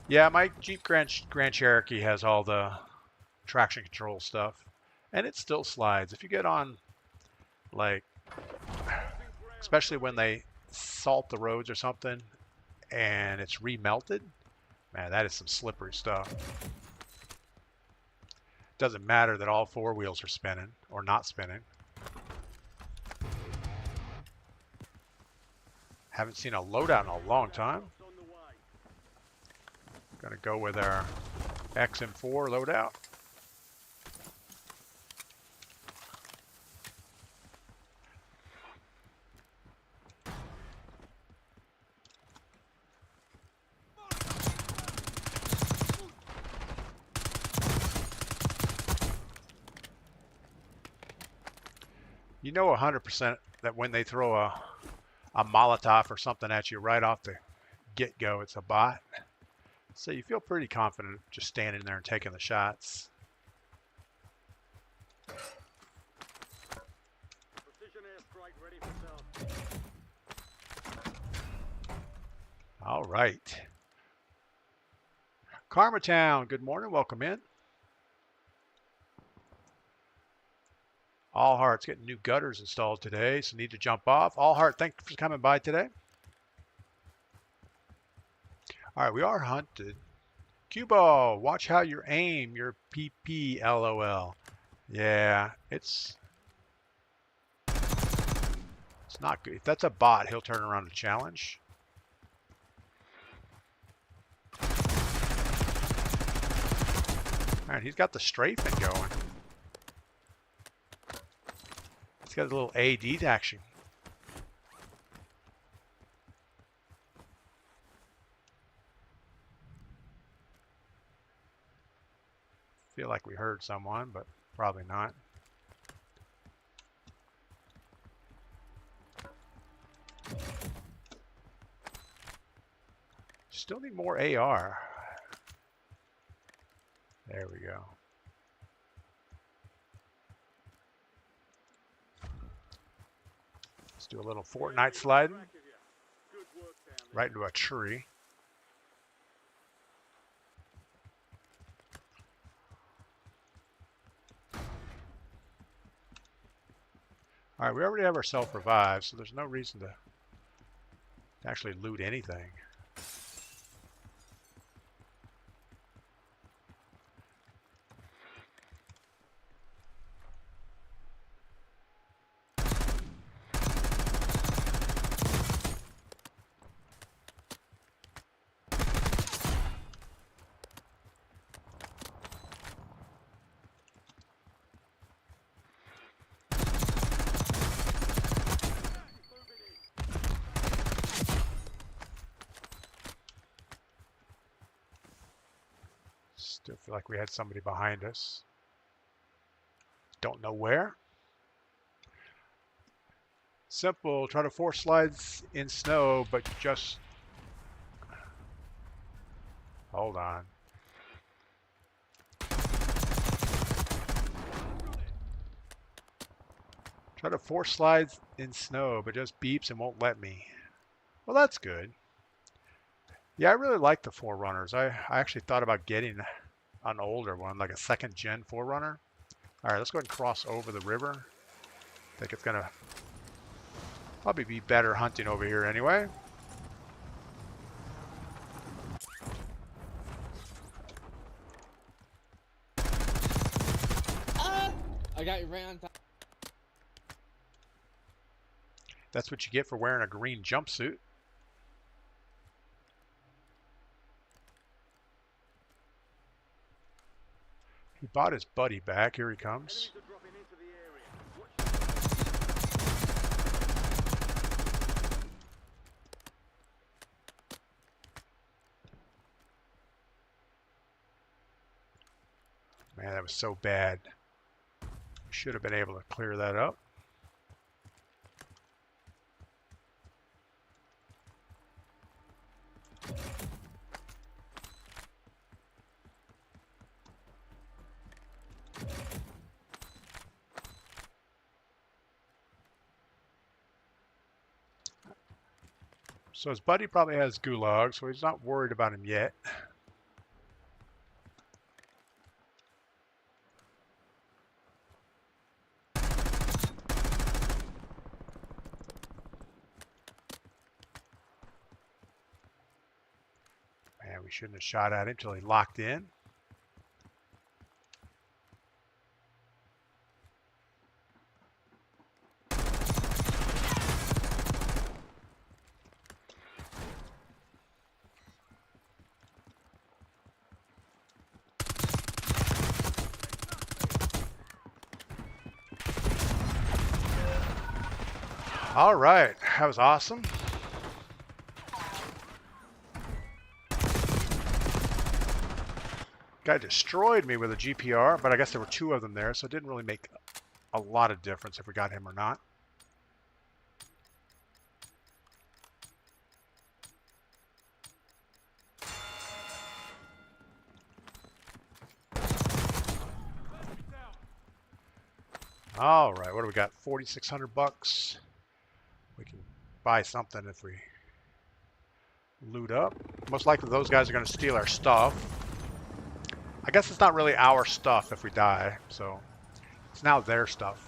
Yeah, my Jeep Grand Cherokee has all the traction control stuff, and it still slides. If you get on, like, especially when they salt the roads or something, and it's remelted, man, that is some slippery stuff. Doesn't matter that all 4 wheels are spinning or not spinning. Haven't seen a loadout in a long time. Gonna go with our XM4 loadout. You know 100% that when they throw a Molotov or something at you right off the get-go, it's a bot. So you feel pretty confident just standing there and taking the shots. Precision airstrike ready for self. All right. Karma Town, good morning. Welcome in. All Heart's getting new gutters installed today, so need to jump off. All Heart, thanks for coming by today. All right, we are hunted. Cue ball, watch how you aim your PP, LOL. Yeah, it's not good. If that's a bot, he'll turn around to challenge. All right, he's got the strafing going. He's got a little AD action. Feel like we heard someone, but probably not. Still need more AR. There we go. Let's do a little Fortnite sliding. Right into a tree. All right, we already have our self-revive, so there's no reason to actually loot anything. Still feel like we had somebody behind us. Don't know where. Simple, try to force slides in snow, but just... Hold on. Try to force slides in snow, but just beeps and won't let me. Well, that's good. Yeah, I really like the Forerunners. I actually thought about getting an older one, like a second gen Forerunner. All right, let's go ahead and cross over the river. I think it's gonna probably be better hunting over here anyway. I got you right on top. That's what you get for wearing a green jumpsuit. He bought his buddy back. Here he comes. Enemies are dropping into the area. Watch Man, that was so bad. We should have been able to clear that up. So his buddy probably has gulag, so he's not worried about him yet. Man, we shouldn't have shot at him until he locked in. All right, that was awesome. Guy destroyed me with a GPR, but I guess there were two of them there, so it didn't really make a lot of difference if we got him or not. All right, what do we got? 4,600 bucks. We can buy something if we loot up. Most likely those guys are going to steal our stuff. I guess it's not really our stuff if we die, so it's now their stuff.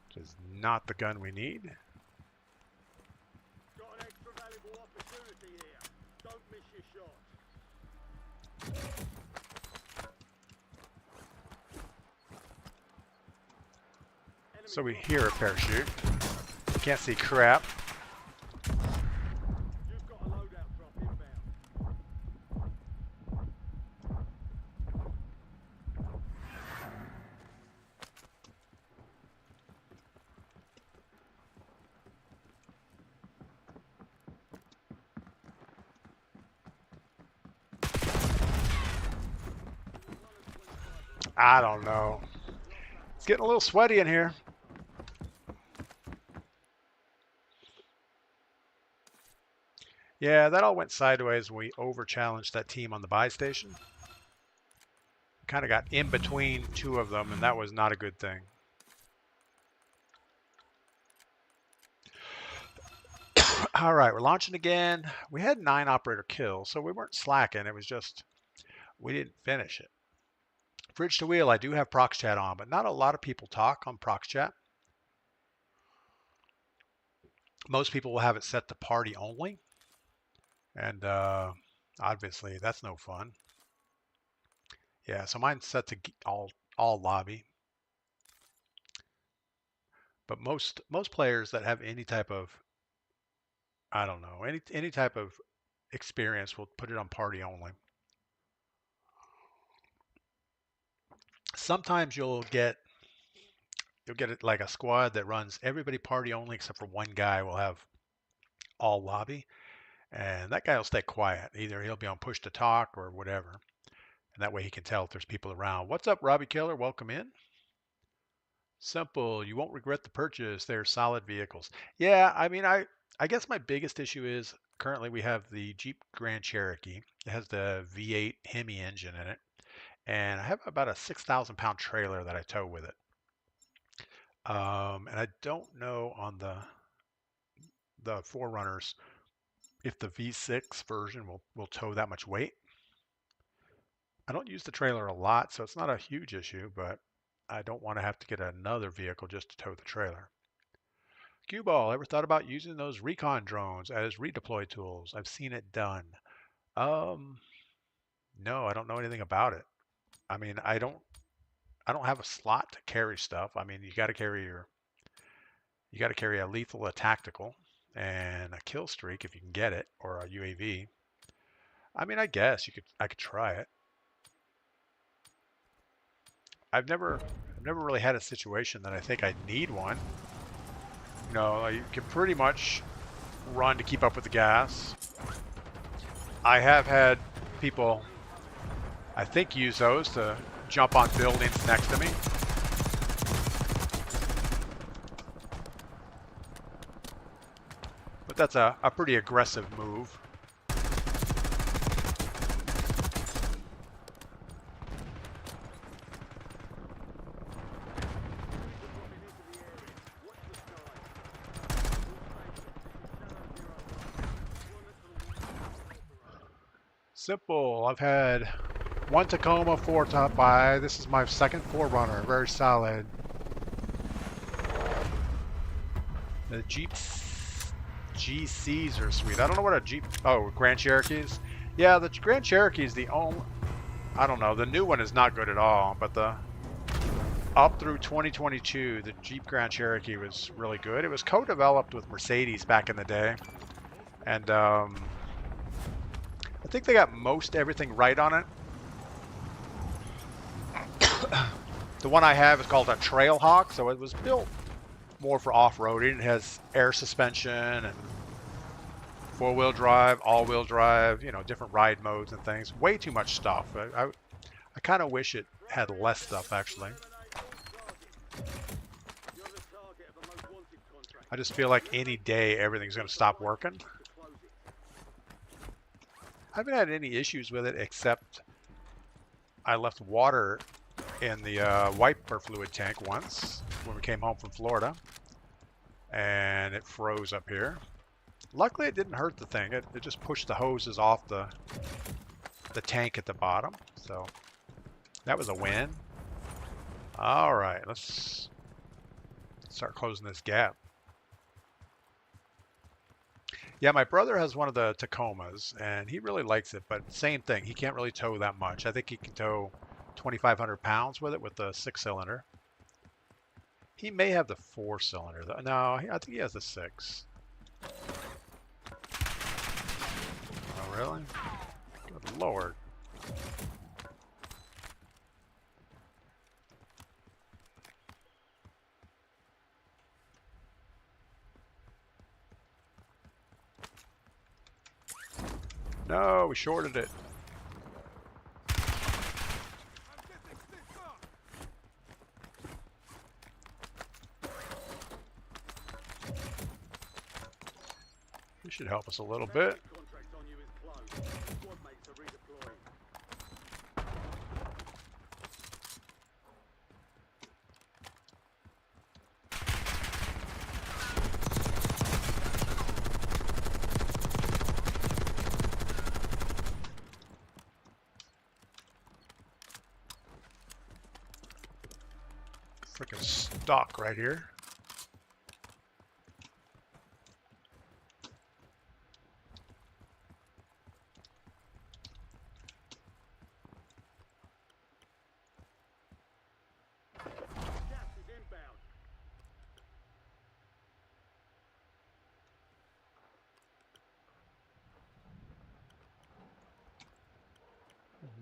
Which is not the gun we need. Got an extra valuable opportunity here. Don't miss your shot. So we hear a parachute. Can't see crap. You've got a loadout drop inbound. I don't know. It's getting a little sweaty in here. Yeah, that all went sideways when we over-challenged that team on the buy station. Kind of got in between two of them, and that was not a good thing. All right, we're launching again. We had 9 operator kills, so we weren't slacking. It was just we didn't finish it. Fridge to wheel, I do have prox chat on, but not a lot of people talk on prox chat. Most people will have it set to party only, and obviously that's no fun. Yeah, so mine's set to all lobby. But most players that have any type of, I don't know, any type of experience will put it on party only. Sometimes you'll get it like a squad that runs everybody party only except for one guy will have all lobby, and that guy will stay quiet. Either he'll be on push to talk or whatever, and that way he can tell if there's people around. What's up, Robbie Killer? Welcome in. Simple. You won't regret the purchase. They're solid vehicles. Yeah, I mean, I guess my biggest issue is currently we have the Jeep Grand Cherokee. It has the V8 Hemi engine in it, and I have about a 6,000-pound trailer that I tow with it. And I don't know on the Forerunners if the V6 version will tow that much weight. I don't use the trailer a lot, so it's not a huge issue, but I don't want to have to get another vehicle just to tow the trailer. Cue ball, ever thought about using those recon drones as redeploy tools? I've seen it done. Um, no, I don't know anything about it. I mean, I don't have a slot to carry stuff. I mean, you got to carry a lethal, a tactical, and a kill streak if you can get it, or a UAV. I mean, I guess I could try it. I've never really had a situation that I think I need one. You know, you can pretty much run to keep up with the gas. I have had people, I think, use those to jump on buildings next to me. But that's a pretty aggressive move. Simple. I've had 1 Tacoma, 4 top buy. This is my second Forerunner. Very solid. The Jeep GCs are sweet. I don't know what a Jeep... Oh, Grand Cherokees? Yeah, the Grand Cherokee is the only... I don't know. The new one is not good at all, but the... Up through 2022, the Jeep Grand Cherokee was really good. It was co-developed with Mercedes back in the day. And, I think they got most everything right on it. The one I have is called a Trailhawk, so it was built more for off-roading. It has air suspension and 4-wheel drive, all-wheel drive, you know, different ride modes and things. Way too much stuff. I kind of wish it had less stuff, actually. I just feel like any day everything's going to stop working. I haven't had any issues with it except I left water in the wiper fluid tank once when we came home from Florida, and it froze up here. Luckily, it didn't hurt the thing. It just pushed the hoses off the tank at the bottom, so that was a win. All right, let's start closing this gap. Yeah, my brother has one of the Tacomas, and he really likes it, but same thing. He can't really tow that much. I think he can tow 2,500 pounds with it with the 6-cylinder. He may have the 4-cylinder. No, I think he has the 6. Oh, really? Good Lord. No, we shorted it. This should help us a little bit. Freaking stuck right here. Gas is inbound.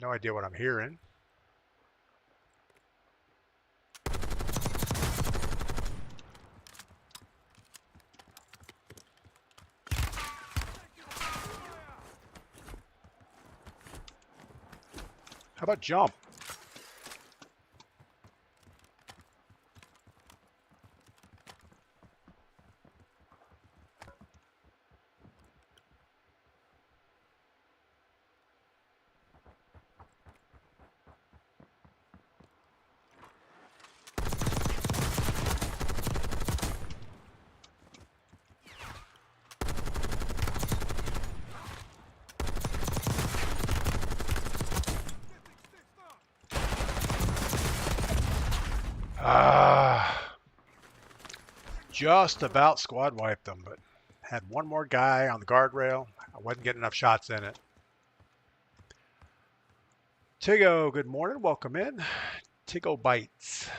No idea what I'm hearing. How about jump? Just about squad wiped them, but had one more guy on the guardrail. I wasn't getting enough shots in it. Tigo, good morning. Welcome in. Tigo Bites.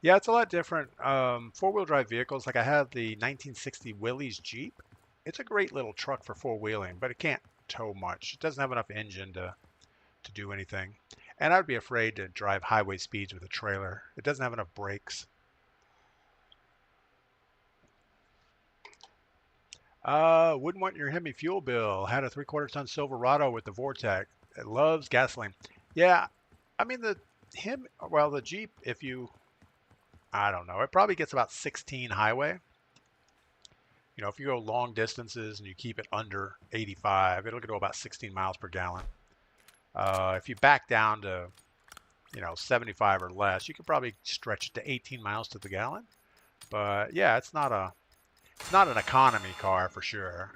Yeah, it's a lot different. Four-wheel drive vehicles, like I have the 1960 Willys Jeep. It's a great little truck for four-wheeling, but it can't tow much. It doesn't have enough engine to do anything. And I'd be afraid to drive highway speeds with a trailer. It doesn't have enough brakes. Wouldn't want your Hemi fuel bill. Had a 3/4 ton Silverado with the Vortec. It loves gasoline. Yeah, I mean the Jeep, if you, I don't know, it probably gets about 16 highway. You know, if you go long distances and you keep it under 85, it'll go about 16 miles per gallon. If you back down to, 75 or less, you could probably stretch it to 18 miles to the gallon. But yeah, it's not an economy car for sure.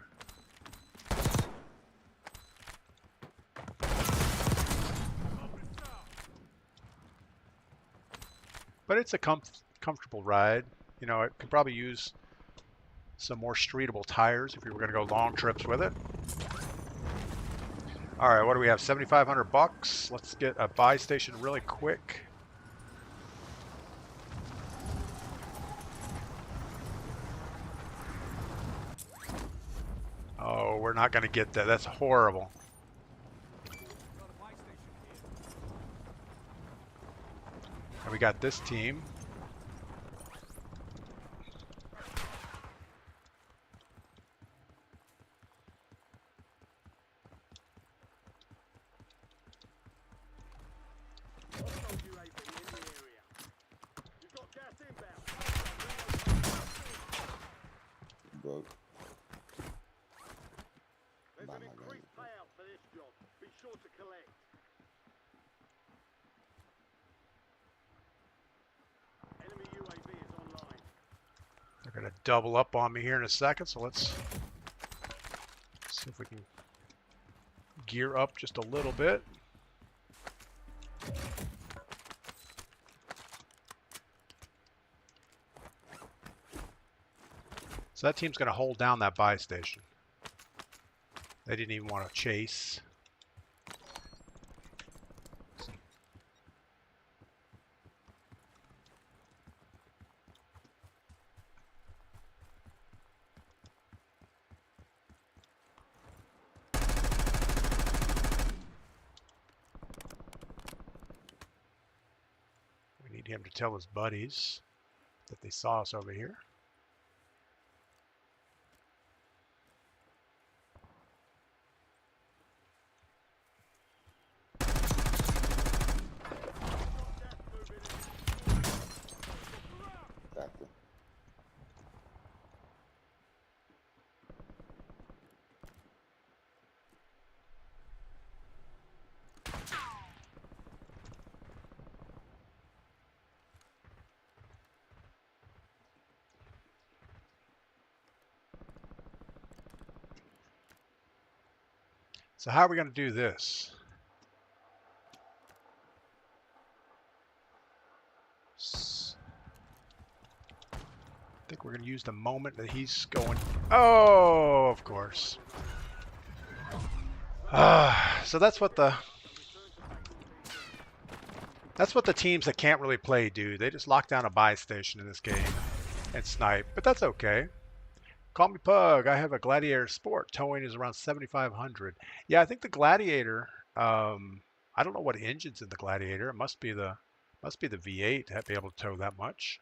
But it's a comfortable ride. You know, it could probably use some more streetable tires if you were going to go long trips with it. All right, what do we have? 7,500 bucks. Let's get a buy station really quick. Oh, we're not going to get that. That's horrible. And we got this team. Broke. There's an increased payout for this job. Be sure to collect. Enemy UAV is online. They're going to double up on me here in a second, so let's see if we can gear up just a little bit. So that team's going to hold down that buy station. They didn't even want to chase. We need him to tell his buddies that they saw us over here. Exactly. So how are we going to do this? think we're going to use the moment that he's going. Oh, of course. So that's what the teams that can't really play do. They just lock down a buy station in this game and snipe. But that's okay. Call me Pug. I have a Gladiator Sport. Towing is around 7,500. Yeah, I think the Gladiator. I don't know what engine's in the Gladiator. It must be the V8 to be able to tow that much.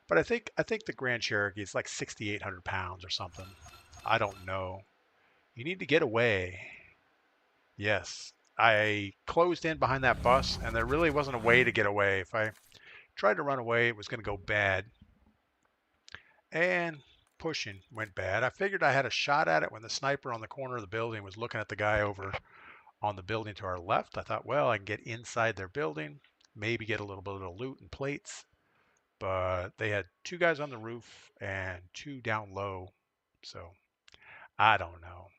But I think the Grand Cherokee is like 6,800 pounds or something. I don't know. You need to get away. Yes, I closed in behind that bus, and there really wasn't a way to get away. If I tried to run away, it was going to go bad. And pushing went bad. I figured I had a shot at it when the sniper on the corner of the building was looking at the guy over on the building to our left. I thought, well, I can get inside their building, maybe get a little bit of loot and plates. But they had 2 guys on the roof and 2 down low. So I don't know.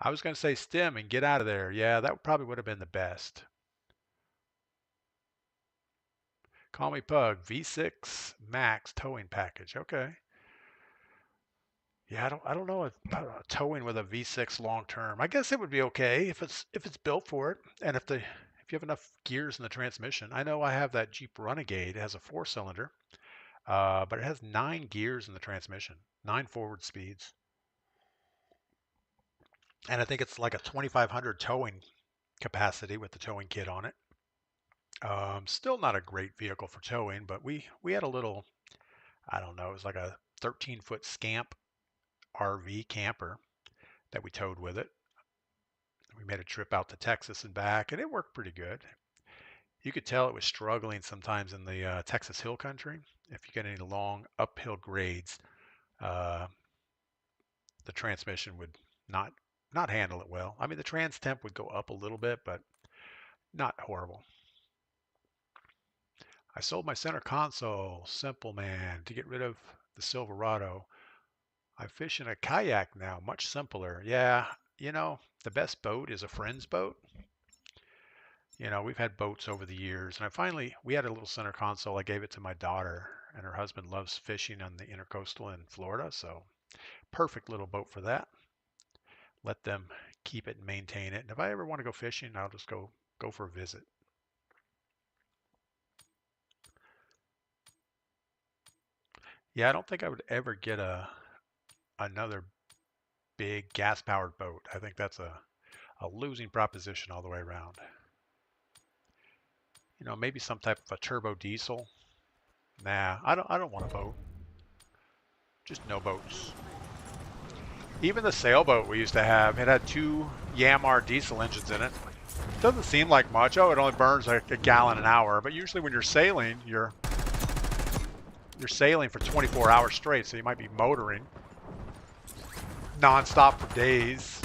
I was going to say stim and get out of there. Yeah, that probably would have been the best. Call me Pug. V6 Max towing package. Okay. Yeah, I don't know if towing with a V6 long term. I guess it would be okay if it's built for it, and if you have enough gears in the transmission. I know I have that Jeep Renegade. It has a 4-cylinder, but it has 9 gears in the transmission, 9 forward speeds, and I think it's like a 2,500 towing capacity with the towing kit on it. Still not a great vehicle for towing, but we had a little, I don't know, it was like a 13-foot Scamp RV camper that we towed with it. We made a trip out to Texas and back, and it worked pretty good. You could tell it was struggling sometimes in the Texas Hill Country. If you get any long uphill grades, the transmission would not handle it well. I mean, the trans temp would go up a little bit, but not horrible. I sold my center console, Simple Man, to get rid of the Silverado. I fish in a kayak now, much simpler. Yeah, the best boat is a friend's boat. We've had boats over the years, and we had a little center console. I gave it to my daughter, and her husband loves fishing on the intercoastal in Florida, so perfect little boat for that. Let them keep it and maintain it. And if I ever want to go fishing, I'll just go for a visit. Yeah, I don't think I would ever get another big gas-powered boat. I think that's a losing proposition all the way around. Maybe some type of a turbo diesel. Nah, I don't want a boat. Just no boats. Even the sailboat we used to have, it had 2 Yamar diesel engines in it. It doesn't seem like much. Oh, it only burns like a gallon an hour. But usually when you're sailing, you're sailing for 24 hours straight, so you might be motoring non-stop for days.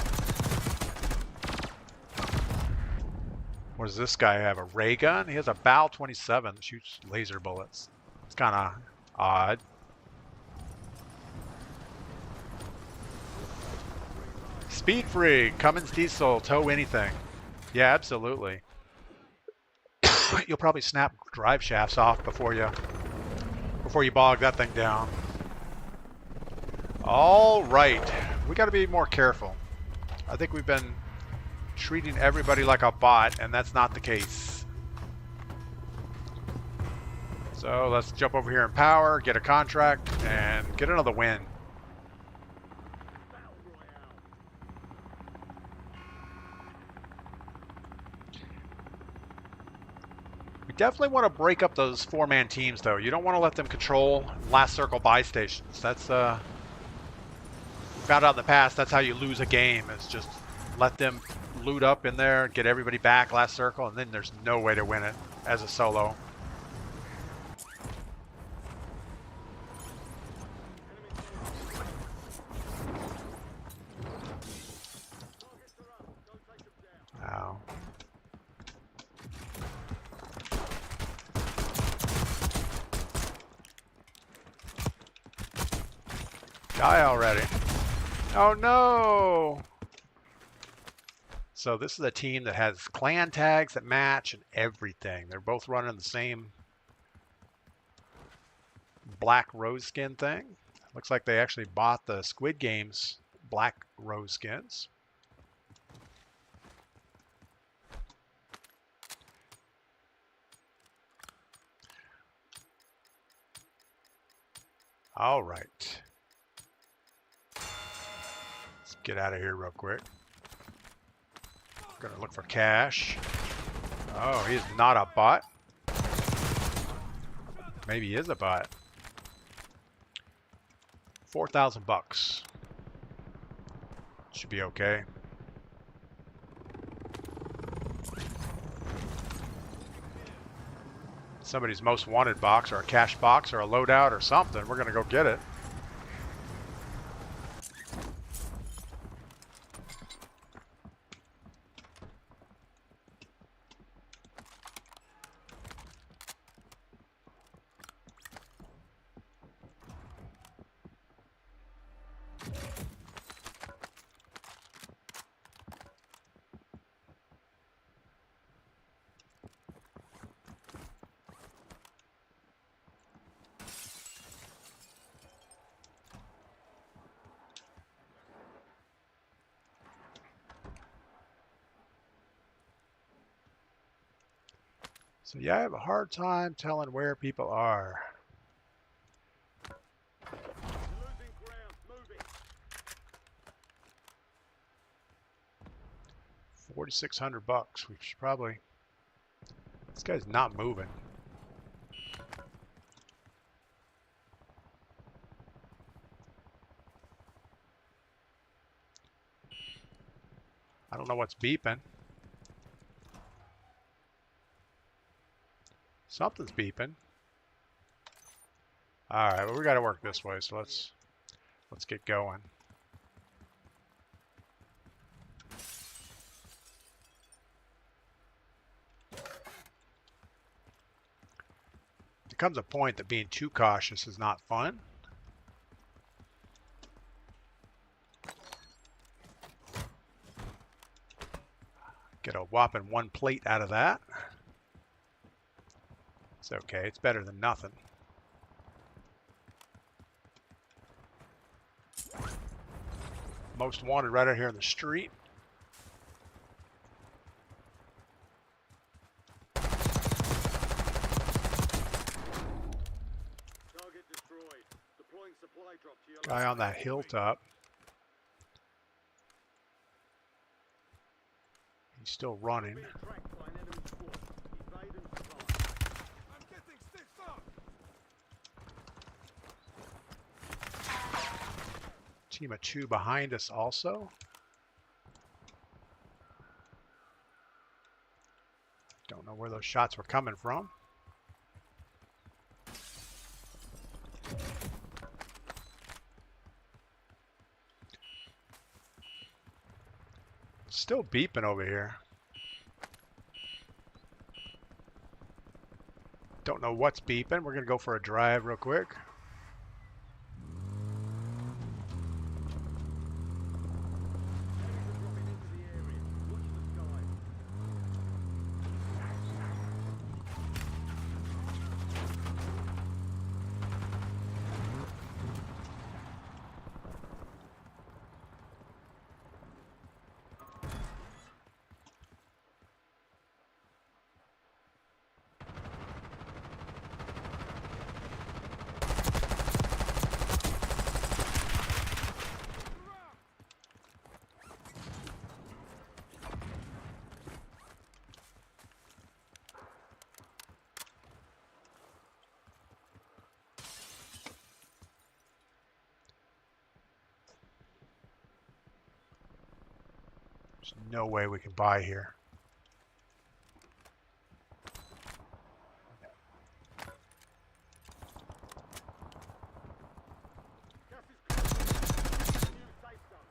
What does this guy have? A ray gun? He has a Bal 27 that shoots laser bullets. It's kind of odd. Speed Freak, Cummins diesel, tow anything. Yeah, absolutely. You'll probably snap drive shafts off before you bog that thing down. All right, we got to be more careful. I think we've been treating everybody like a bot, and that's not the case. So let's jump over here in power, get a contract, and get another win. We definitely want to break up those 4-man teams, though. You don't want to let them control last circle buy stations. That's found out in the past. That's how you lose a game. Is just let them loot up in there, get everybody back last circle, and then there's no way to win it as a solo. Wow. Die already. Oh no! So this is a team that has clan tags that match and everything. They're both running the same black rose skin thing. Looks like they actually bought the Squid Game's black rose skins. All right. Let's get out of here real quick. Gonna look for cash. Oh, he's not a bot. Maybe he is a bot. 4,000 bucks. Should be okay. Somebody's most wanted box or a cash box or a loadout or something. We're gonna go get it. So yeah, I have a hard time telling where people are. You're losing ground. Moving. 4,600 bucks. We should probably. This guy's not moving. I don't know what's beeping. Something's beeping. All right, well, we got to work this way, so let's get going. There comes a point that being too cautious is not fun. Get a whopping 1 plate out of that. It's okay. It's better than nothing. Most wanted right out here in the street. Target destroyed. Deploying supply drop to your Guy on that hilltop. He's still running. Being tracked by an enemy squad. Evade and survive. I'm getting stitched up. Team of 2 behind us also. Don't know where those shots were coming from. Still beeping over here. Don't know what's beeping. We're gonna go for a drive real quick. There's no way we can buy here. Gas is closing. New safe zone.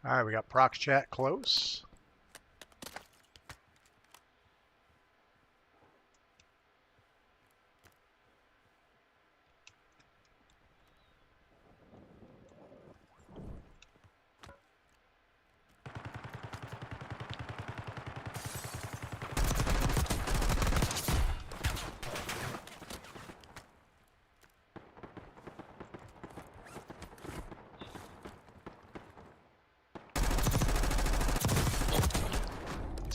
All right, we got prox chat close.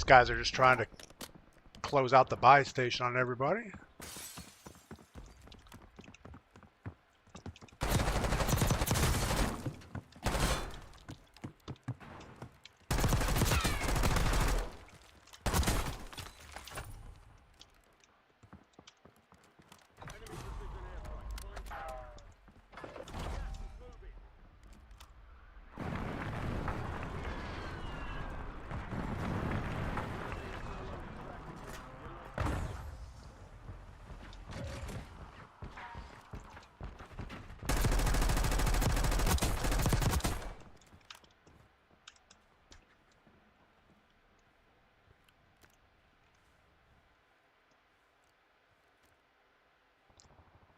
These guys are just trying to close out the buy station on everybody. Enemy precision airstrike. Find gas is moving.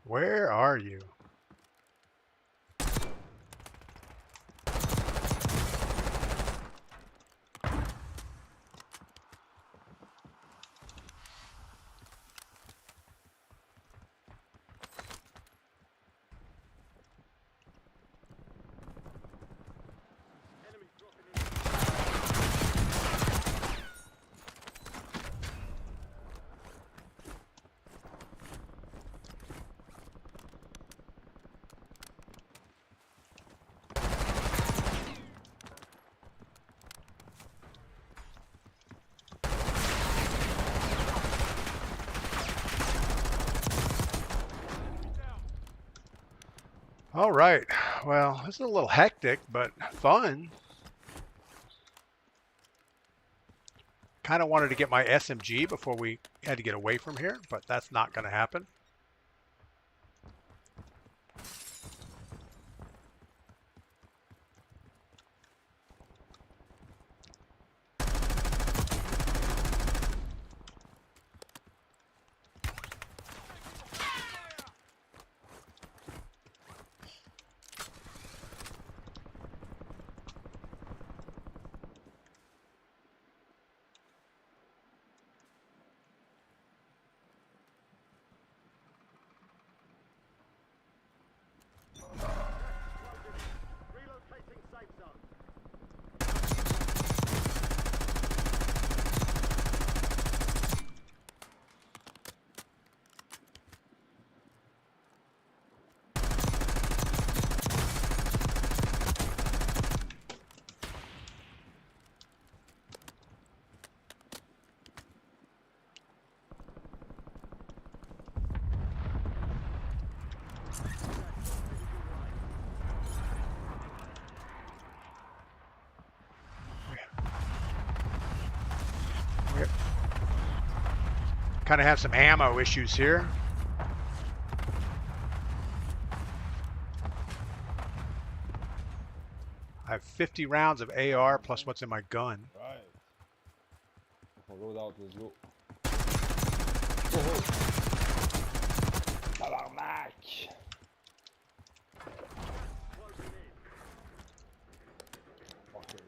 Where are you? Enemies dropping in. All right. Well, this is a little hectic, but fun. Kind of wanted to get my SMG before we had to get away from here, but that's not going to happen. Relocating safe zone. We kind of have some ammo issues here. I have 50 rounds of AR plus what's in my gun. Right. I'll load out, let's go. Tabarnak! Closing in. Okay.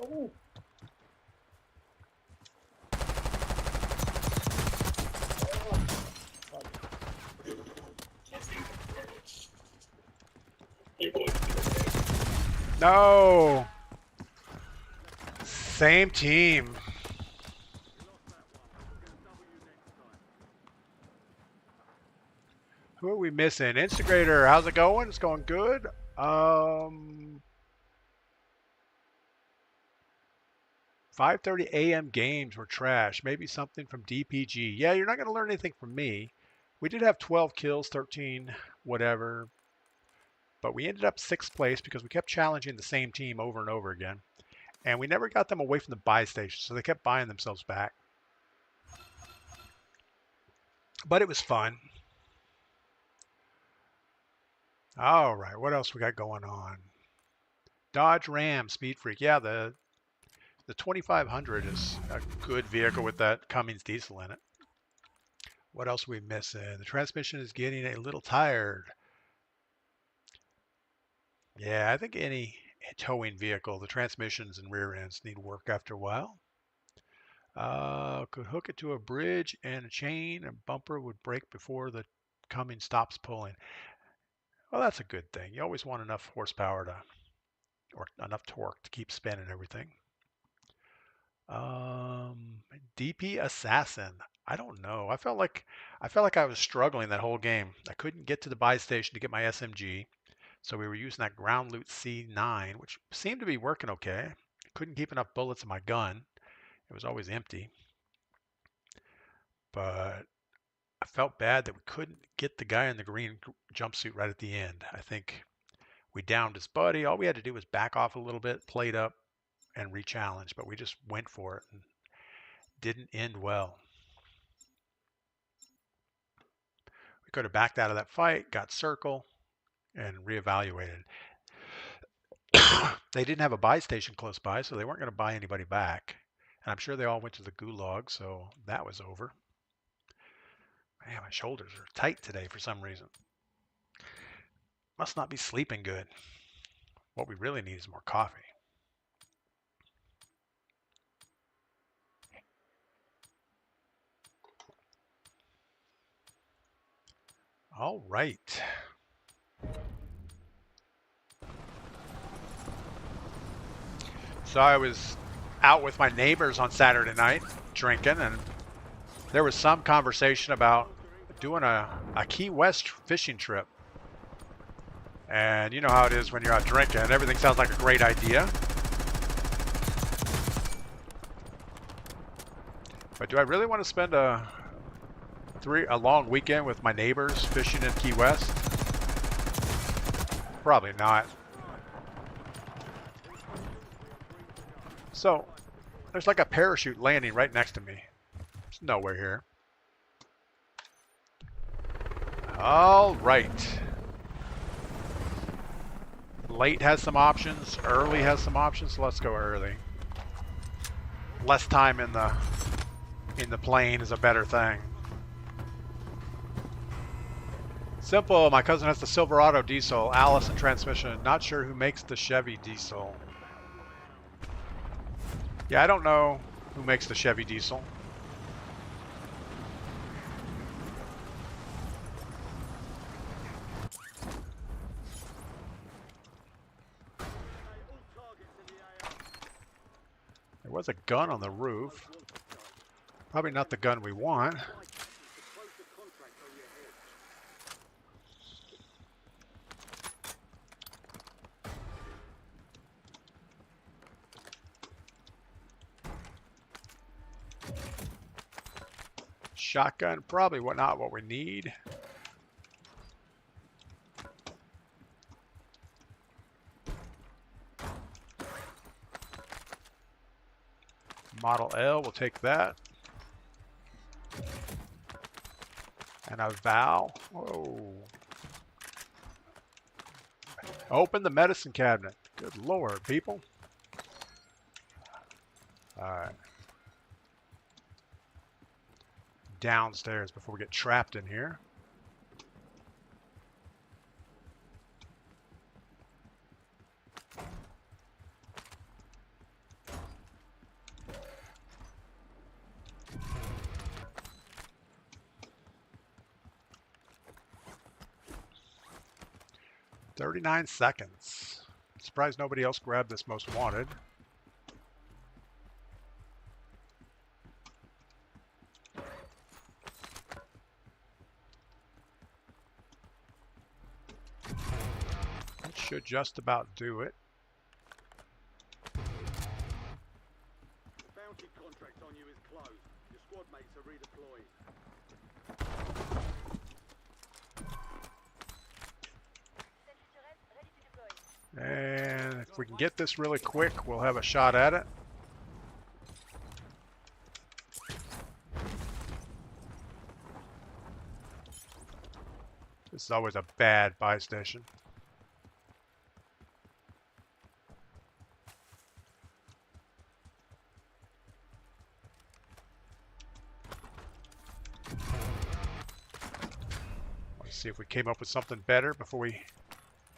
Oh! No. Same team. We lost that one. We'll get a W next time. Who are we missing? Instagrator, how's it going? It's going good. 5:30 a.m. games were trash. Maybe something from DPG. Yeah, you're not going to learn anything from me. We did have 12 kills, 13 whatever, but we ended up 6th place because we kept challenging the same team over and over again. And we never got them away from the buy station, so they kept buying themselves back. But it was fun. All right, what else we got going on? Dodge Ram Speed Freak. Yeah, the 2500 is a good vehicle with that Cummins diesel in it. What else are we missing? The transmission is getting a little tired. Yeah, I think any towing vehicle, the transmissions and rear ends need work after a while. Could hook it to a bridge and a chain, and bumper would break before the Cummins stops pulling. Well, that's a good thing. You always want enough horsepower to, or enough torque to keep spinning everything. DP Assassin. I don't know. I felt like I was struggling that whole game. I couldn't get to the buy station to get my SMG, so we were using that ground loot C9, which seemed to be working okay. Couldn't keep enough bullets in my gun. It was always empty. But I felt bad that we couldn't get the guy in the green jumpsuit right at the end. I think we downed his buddy. All we had to do was back off a little bit, played up, and re-challenge, but we just went for it and didn't end well. We could have backed out of that fight, got circle, and reevaluated. They didn't have a buy station close by, so they weren't going to buy anybody back. And I'm sure they all went to the gulag, so that was over. Man, my shoulders are tight today for some reason. Must not be sleeping good. What we really need is more coffee. All right. So I was out with my neighbors on Saturday night drinking, and there was some conversation about doing a Key West fishing trip. And you know how it is when you're out drinking. Everything sounds like a great idea. But do I really want to spend a long weekend with my neighbors fishing in Key West? Probably not. So there's like a parachute landing right next to me. There's nowhere here. All right. Late has some options. Early has some options. So let's go early. Less time in the plane is a better thing. Simple. My cousin has the Silverado diesel, Allison transmission. Not sure who makes the Chevy diesel. Yeah, I don't know who makes the Chevy diesel. There was a gun on the roof. Probably not the gun we want. Shotgun, probably not what we need. Model L, we'll take that. And a Val. Whoa. Open the medicine cabinet. Good Lord, people. Alright. Downstairs before we get trapped in here. $39 seconds. Surprised nobody else grabbed this most wanted. That should just about do it. The bounty contract on you is closed. Your squad mates are redeployed. And if we can get this really quick, we'll have a shot at it. This is always a bad buy station. Let's see if we came up with something better before we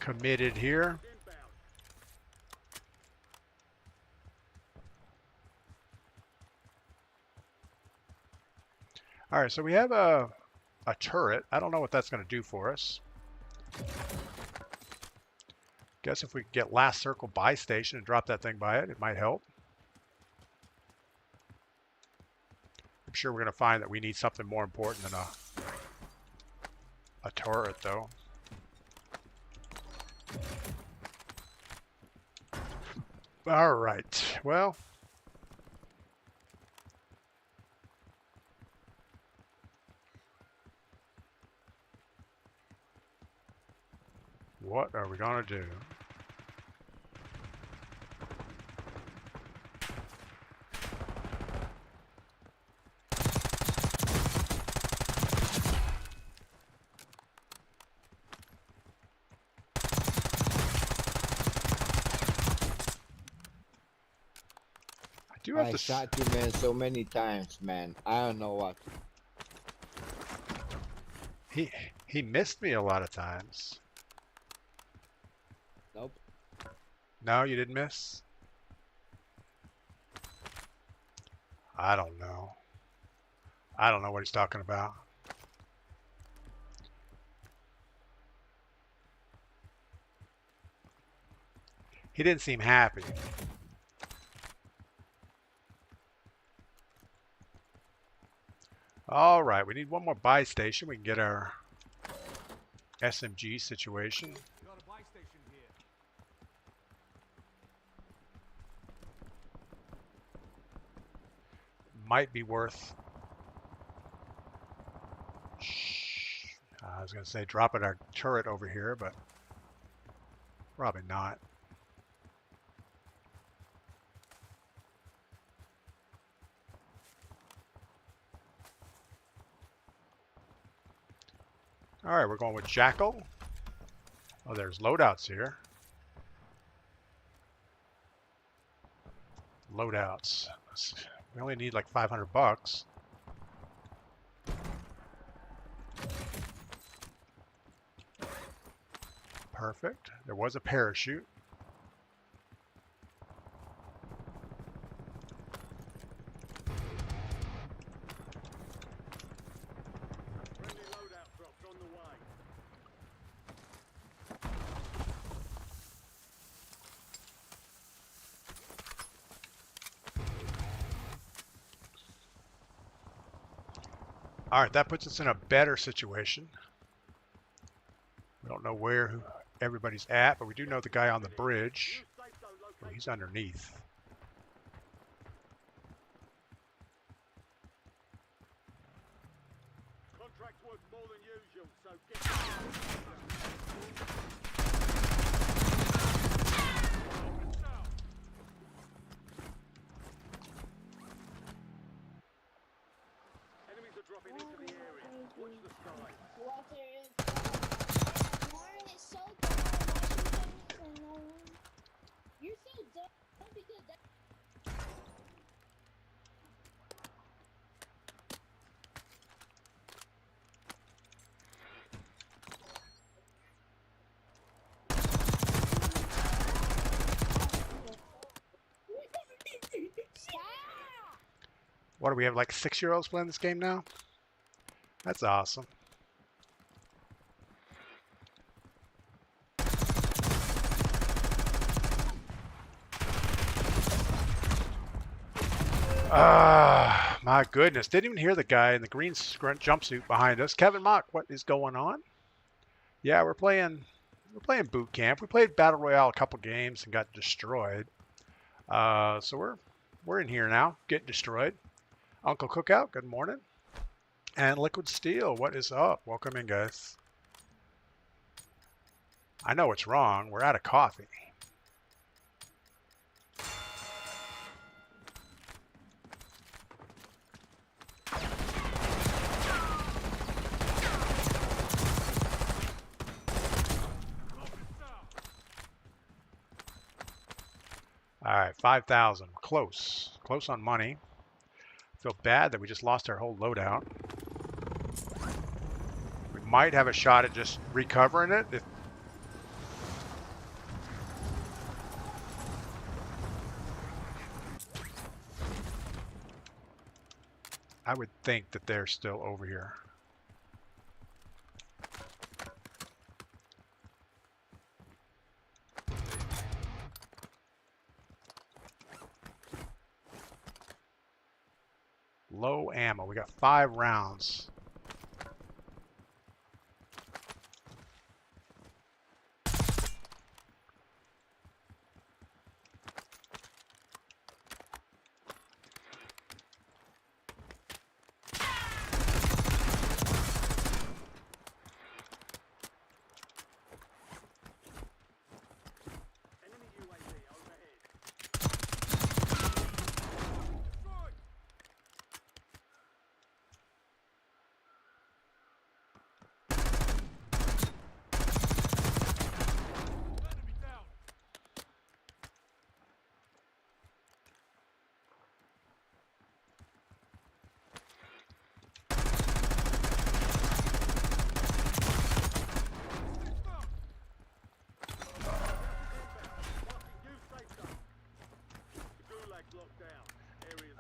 committed here. All right, so we have a turret. I don't know what that's going to do for us. Guess if we could get last circle buy station and drop that thing by it, it might help. I'm sure we're going to find that we need something more important than a turret, though. All right. Well, what are we going to do? I do have I to. shot you, man, so many times, man. I don't know what. He missed me a lot of times. Nope. No, you didn't miss? I don't know. I don't know what he's talking about. He didn't seem happy. All right, we need one more buy station. We can get our SMG situation. Got a buy station here. Might be worth. I was going to say dropping our turret over here, but probably not. All right, we're going with Jackal. Oh, there's loadouts here. Loadouts. We only need like 500 bucks. Perfect. There was a parachute. Friendly loadout drops on the way. All right, that puts us in a better situation. We don't know where everybody's at, but we do know the guy on the bridge. New safe zone Oh, located. he's underneath. Contract's worth more than usual, so get Enemies are dropping into the area. Watch the skies. Water is Warren is so dumb. Washington is no one. You're so dumb because that. Stop! What do we have, like 6-year-olds playing this game now? That's awesome. My goodness. Didn't even hear the guy in the green jumpsuit behind us. Kevin Mock, what is going on? Yeah, we're playing boot camp. We played Battle Royale a couple games and got destroyed. So we're in here now, getting destroyed. Uncle Cookout, good morning. And Liquid Steel, what is up? Welcome in, guys. I know what's wrong. We're out of coffee. All right, 5,000. Close. Close on money. Feel bad that we just lost our whole loadout. We might have a shot at just recovering it. I would think that they're still over here. low ammo. We got 5 rounds. Enemy UAV overhead. Destroyed! Enemy down!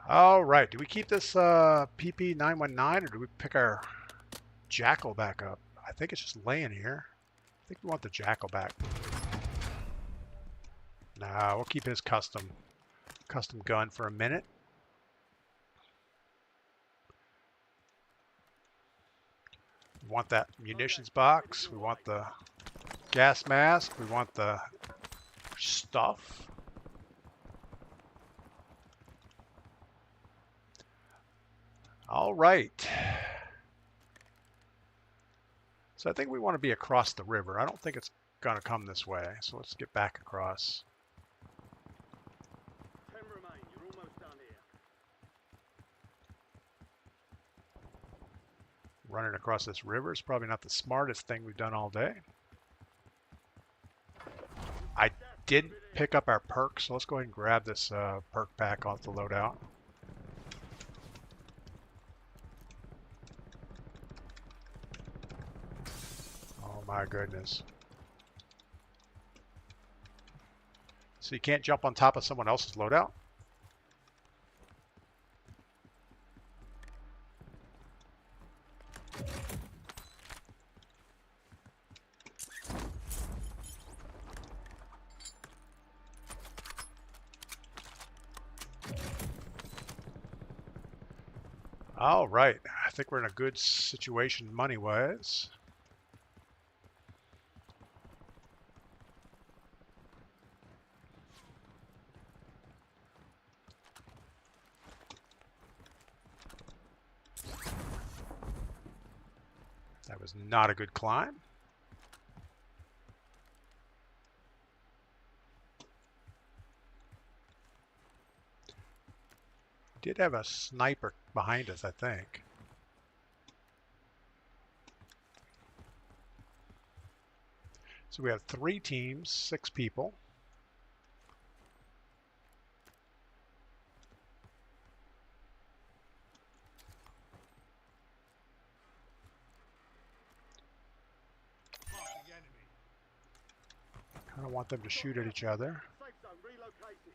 All right, do we keep this PP919 or do we pick our Jackal back up? I think it's just laying here. I think we want the Jackal back. Nah, we'll keep his custom gun for a minute. We want that munitions box. We want the gas mask. We want the stuff. All right. So I think we want to be across the river. I don't think it's going to come this way. So let's get back across. 10 remain. You're almost done here. Running across this river is probably not the smartest thing we've done all day. I didn't pick up our perk, so let's go ahead and grab this perk pack off the loadout. Oh my goodness. So you can't jump on top of someone else's loadout? All right, I think we're in a good situation money-wise. That was not a good climb. Did have a sniper behind us, I think. So we have 3 teams, 6 people. Kind of want them to shoot at each other. Safe zone relocated.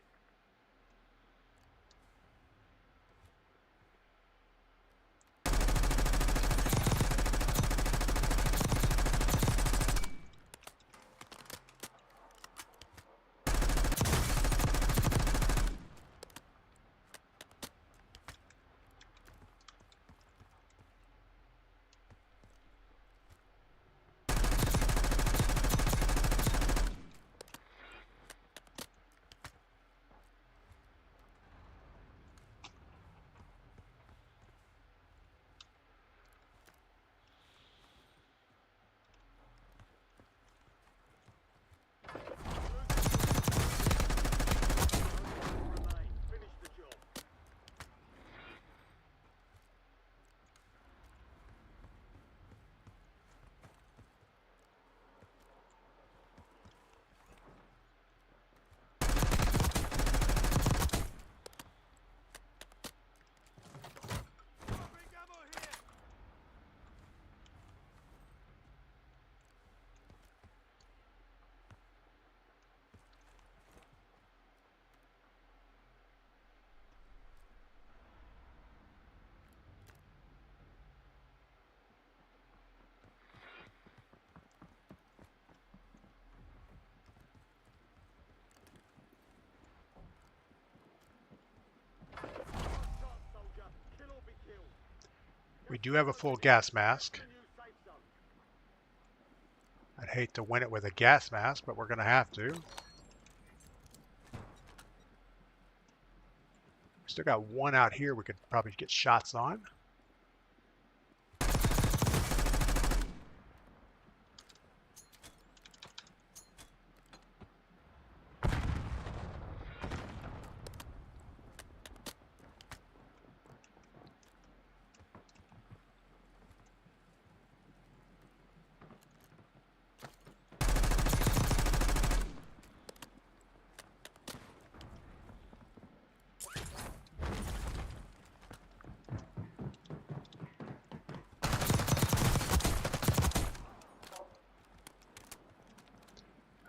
We do have a full gas mask. New safe zone. I'd hate to win it with a gas mask, but we're going to have to. Still got one out here we could probably get shots on.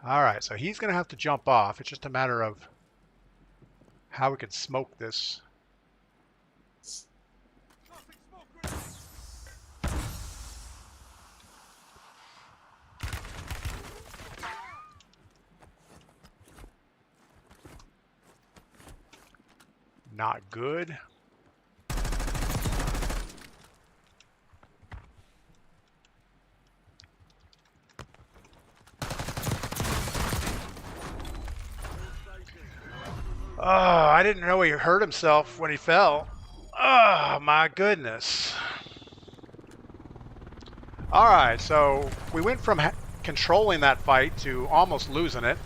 All right, so he's going to have to jump off. It's just a matter of how we can smoke this. Not good. Oh, I didn't know he hurt himself when he fell. Oh, my goodness. All right, so we went from controlling that fight to almost losing it.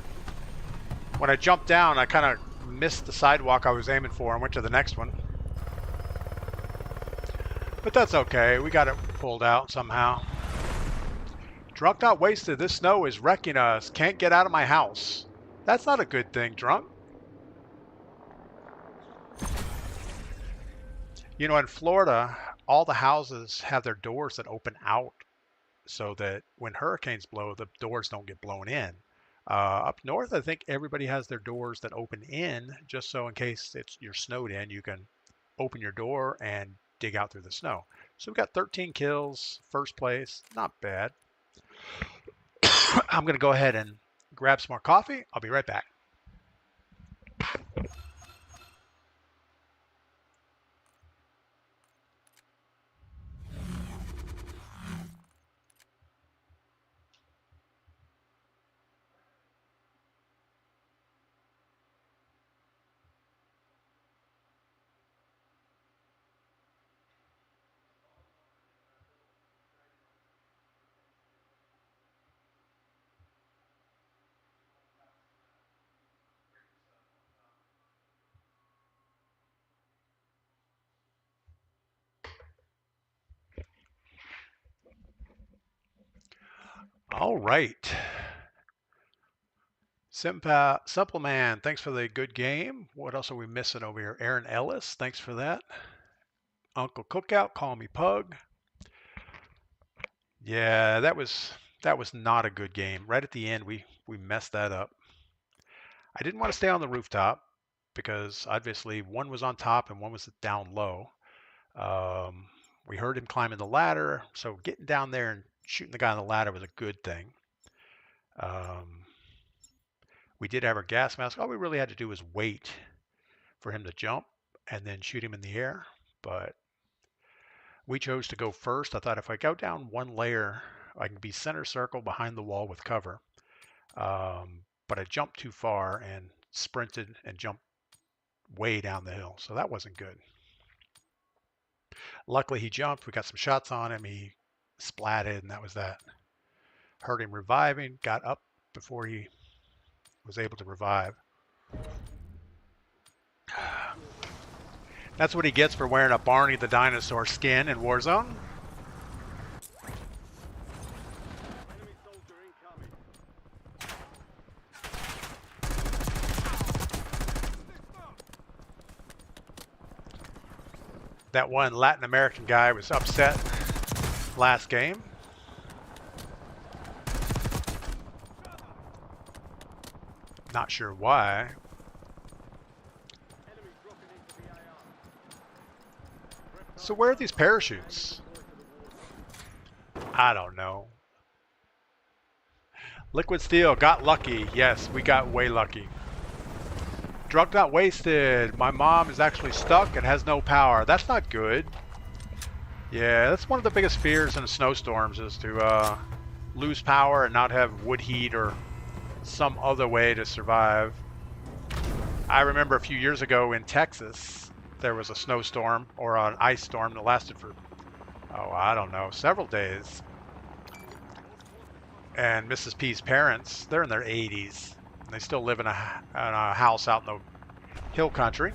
When I jumped down, I kind of missed the sidewalk I was aiming for and went to the next one. But that's okay. We got it pulled out somehow. Drunk Not Wasted. This snow is wrecking us. Can't get out of my house. That's not a good thing, Drunk. You know, in Florida, all the houses have their doors that open out so that when hurricanes blow, the doors don't get blown in. Up north, I think everybody has their doors that open in, just so in case you're snowed in, you can open your door and dig out through the snow. So we've got 13 kills, first place, not bad. I'm going to go ahead and grab some more coffee. I'll be right back. All right. Simple Man, thanks for the good game. What else are we missing over here? Aaron Ellis, thanks for that. Uncle Cookout, call me Pug. Yeah, that was not a good game. Right at the end, we messed that up. I didn't want to stay on the rooftop because obviously one was on top and one was down low. We heard him climbing the ladder, so getting down there and shooting the guy on the ladder was a good thing. We did have our gas mask. All we really had to do was wait for him to jump and then shoot him in the air. But we chose to go first. I thought if I go down one layer, I can be center circle behind the wall with cover. But I jumped too far and sprinted and jumped way down the hill. So that wasn't good. Luckily he jumped. We got some shots on him. He splatted, and that was that. Heard him reviving. Got up before he was able to revive. That's what he gets for wearing a Barney the Dinosaur skin in Warzone. Enemy soldier incoming. That one Latin American guy was upset last game. Not sure why. Enemy dropping into the AR. So where are these parachutes? I don't know. Liquid Steel, got lucky. Yes, we got way lucky. Drunk Not Wasted. My mom is actually stuck and has no power. That's not good. Yeah, that's one of the biggest fears in snowstorms is to lose power and not have wood heat or some other way to survive. I remember a few years ago in Texas, there was a snowstorm or an ice storm that lasted for, oh, I don't know, several days. And Mrs. P's parents, they're in their 80s. And they still live in a house out in the hill country.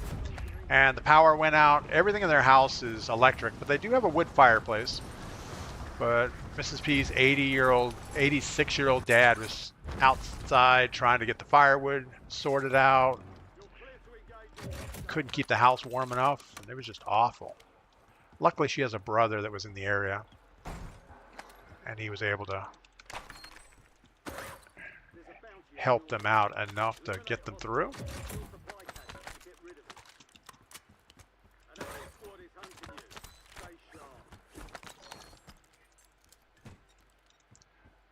And the power went out. Everything in their house is electric, but they do have a wood fireplace. But Mrs. P's 86-year-old dad was outside trying to get the firewood sorted out. Couldn't keep the house warm enough. And it was just awful. Luckily, she has a brother that was in the area, and he was able to help them out enough to get them through.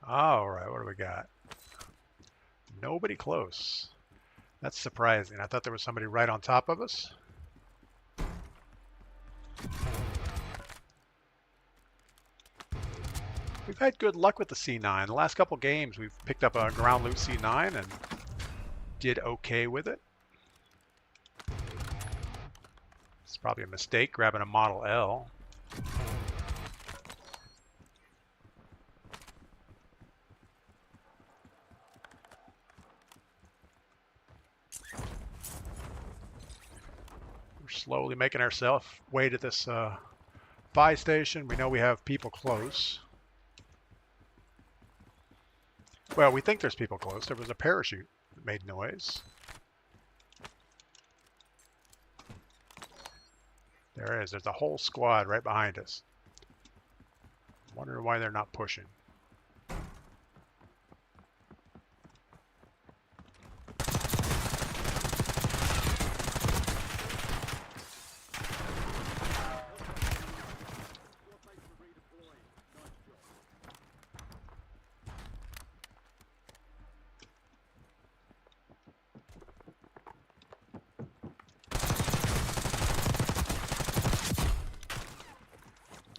All right, what do we got? Nobody close. That's surprising. I thought there was somebody right on top of us. We've had good luck with the C9. The last couple games, we've picked up a ground loot C9 and did okay with it. It's probably a mistake grabbing a Model L. We're slowly making ourselves way to this buy station. We know we have people close. Well, we think there's people close. There was a parachute that made noise. There is. There's a whole squad right behind us. Wonder why they're not pushing.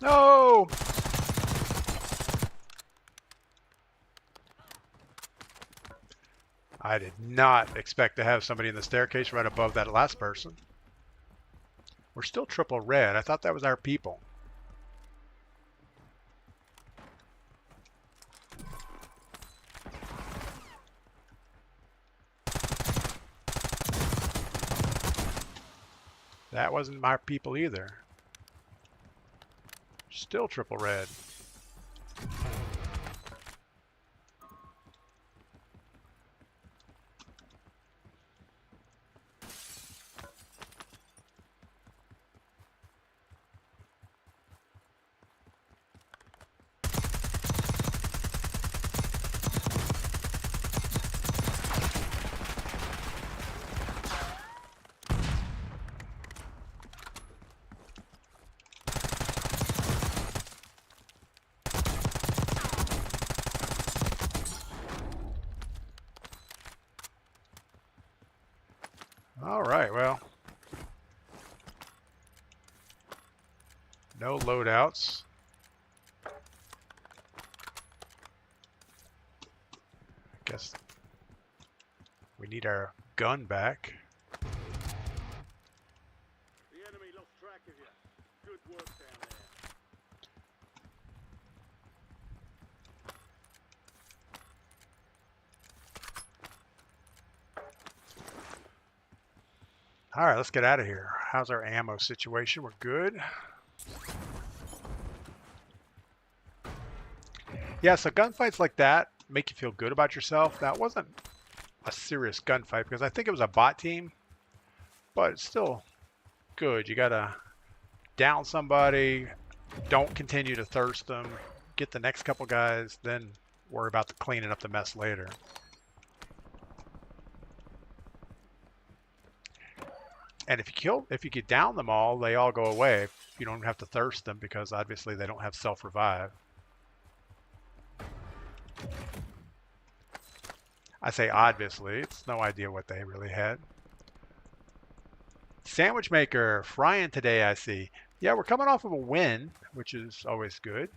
No! I did not expect to have somebody in the staircase right above that last person. We're still triple red. I thought that was our people. That wasn't my people either. Still triple red. All right, well, no loadouts. Guess we need our gun back. The enemy lost track of you. Good work down there. All right, let's get out of here. How's our ammo situation? We're good. Yeah, so gunfights like that make you feel good about yourself. That wasn't a serious gunfight because I think it was a bot team, but it's still good. You gotta down somebody, don't continue to thirst them, get the next couple guys, then worry about the cleaning up the mess later. And if you get down them all, they all go away. You don't have to thirst them because obviously they don't have self-revive. I say obviously, it's no idea what they really had. Sandwich maker, frying today I see. Yeah, we're coming off of a win, which is always good.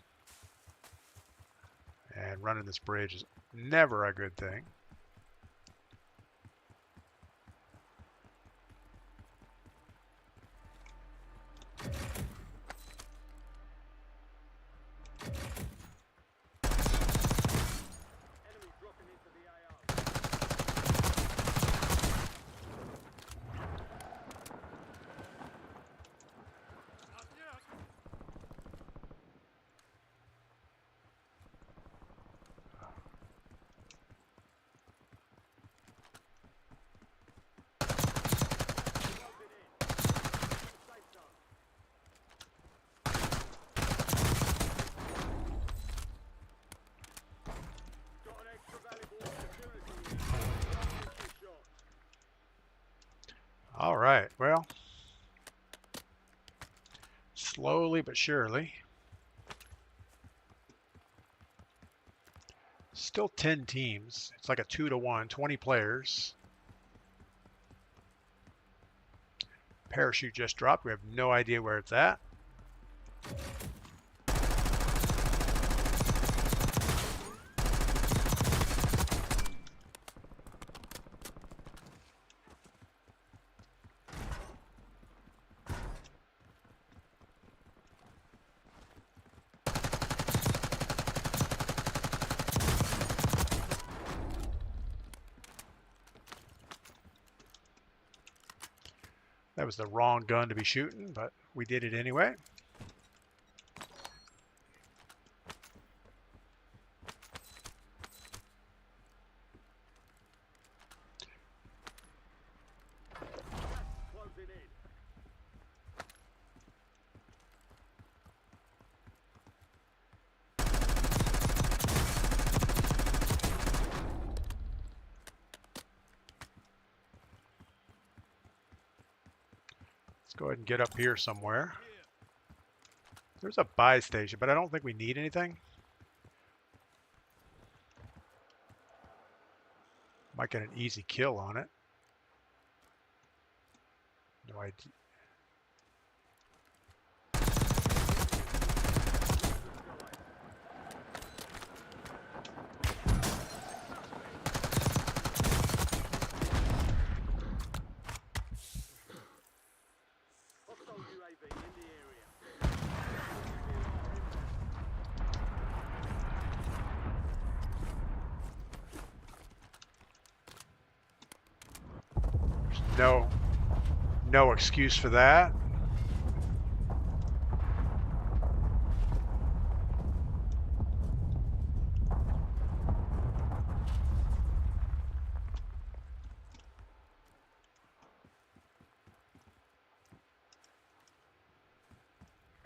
And running this bridge is never a good thing. Enemy dropping into the AO. Closing in. Safe zone. Got an extra valuable opportunity here. Don't miss your shot. All right, well, slowly but surely. Still 10 teams. It's like a 2-to-1, 20 players. Parachute just dropped. We have no idea where it's at. That was the wrong gun to be shooting, but we did it anyway. Closing in. Let's go ahead and get up here somewhere. There's a buy station, but I don't think we need anything. Might get an easy kill on it. No idea. Hostile UAV in the area. No excuse for that.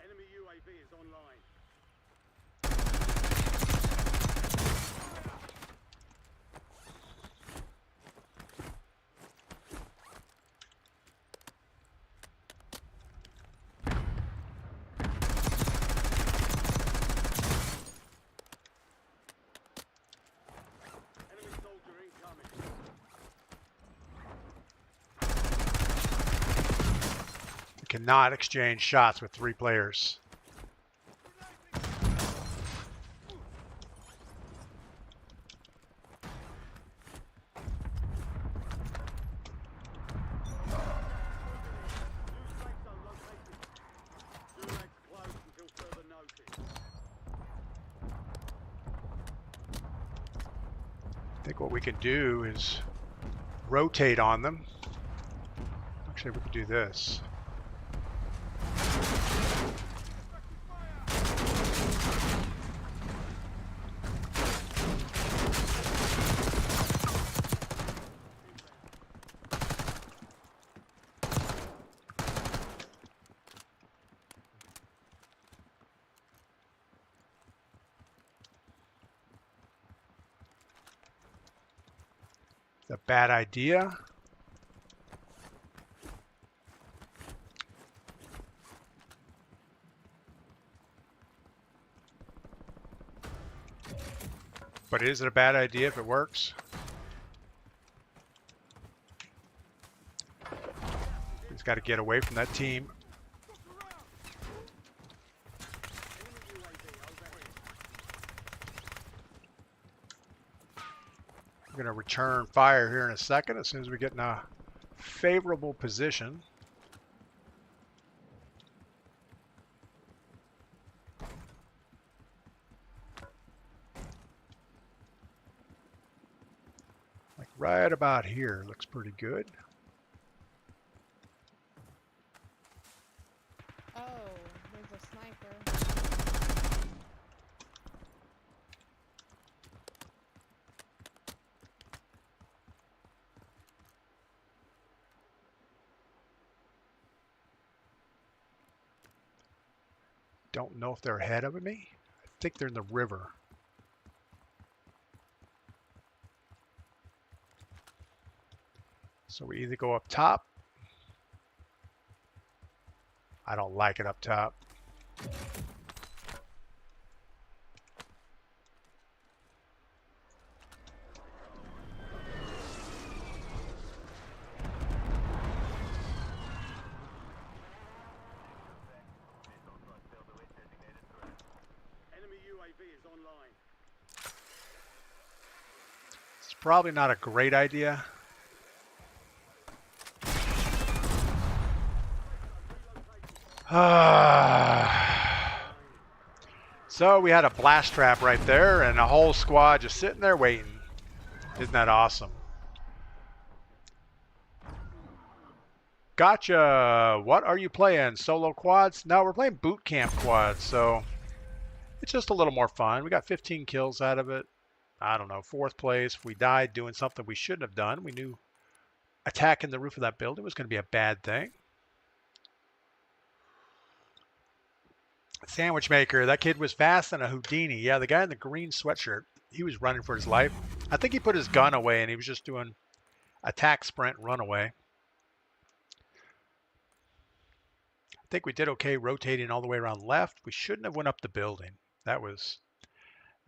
Enemy UAV is online. Enemy soldier incoming. We cannot exchange shots with 3 players. New safe zone located. Gulag's closed until further notice. I think what we can do is rotate on them. Actually, we could do this. It's a bad idea. But is it a bad idea if it works? He's got to get away from that team. to return fire here in a second as soon as we get in a favorable position. Like right about here looks pretty good. Oh, there's a sniper. Don't know if they're ahead of me. I think they're in the river. So we either go up top. I don't like it up top. Enemy UAV is online. It's probably not a great idea. So we had a blast trap right there and a whole squad just sitting there waiting. Isn't that awesome? Gotcha. What are you playing? Solo quads? No, we're playing boot camp quads, so it's just a little more fun. We got 15 kills out of it. I don't know, 4th place. We died doing something we shouldn't have done. We knew attacking the roof of that building was going to be a bad thing. Sandwich maker, that kid was fast than a Houdini. Yeah, the guy in the green sweatshirt, he was running for his life. I think he put his gun away and he was just doing attack, sprint, run away. I think we did okay rotating all the way around left. We shouldn't have went up the building. That was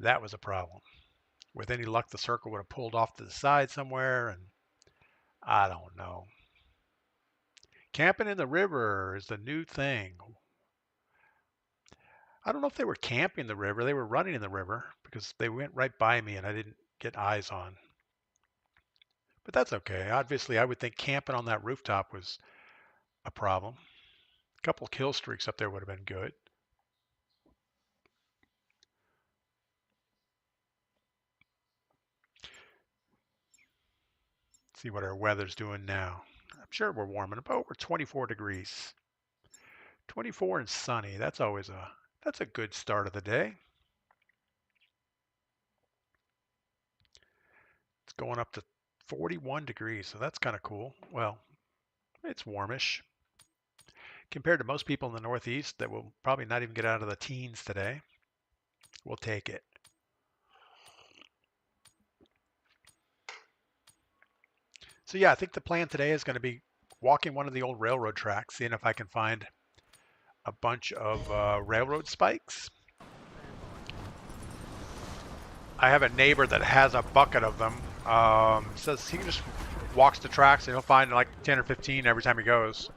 a problem. With any luck, the circle would have pulled off to the side somewhere, and I don't know. Camping in the river is the new thing. I don't know if they were camping the river. They were running in the river because they went right by me and I didn't get eyes on. But that's okay. Obviously, I would think camping on that rooftop was a problem. A couple kill streaks up there would have been good. Let's see what our weather's doing now. I'm sure we're warming up. Oh, we're 24 degrees. 24 and sunny. That's a good start of the day. It's going up to 41 degrees, so that's kind of cool. Well, it's warmish. Compared to most people in the Northeast that will probably not even get out of the teens today. We'll take it. So yeah, I think the plan today is going to be walking one of the old railroad tracks, seeing if I can find a bunch of railroad spikes. I have a neighbor that has a bucket of them. Says he just walks the tracks and he'll find like 10 or 15 every time he goes.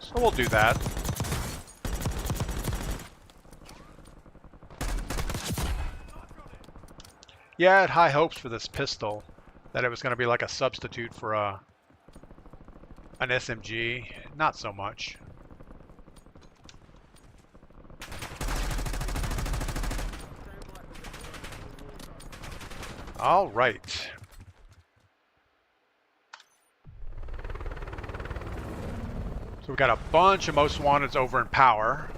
So we'll do that. Yeah, I had high hopes for this pistol, that it was going to be like a substitute for an SMG. Not so much. All right. So we've got a bunch of most wanteds over in power.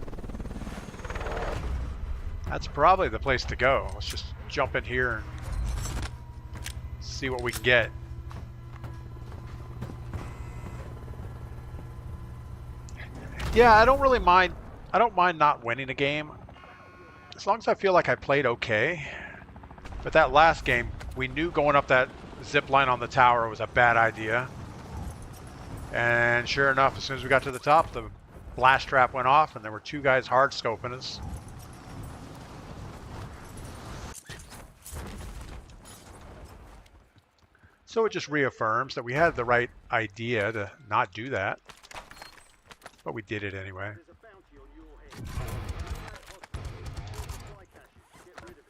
That's probably the place to go. Let's just jump in here and see what we can get. Yeah, I don't really mind. I don't mind not winning a game, as long as I feel like I played okay. But that last game, we knew going up that zip line on the tower was a bad idea. And sure enough, as soon as we got to the top, the blast trap went off and there were 2 guys hard scoping us. So it just reaffirms that we had the right idea to not do that. But we did it anyway. There's a bounty on your head. Supply caches. Get rid of it.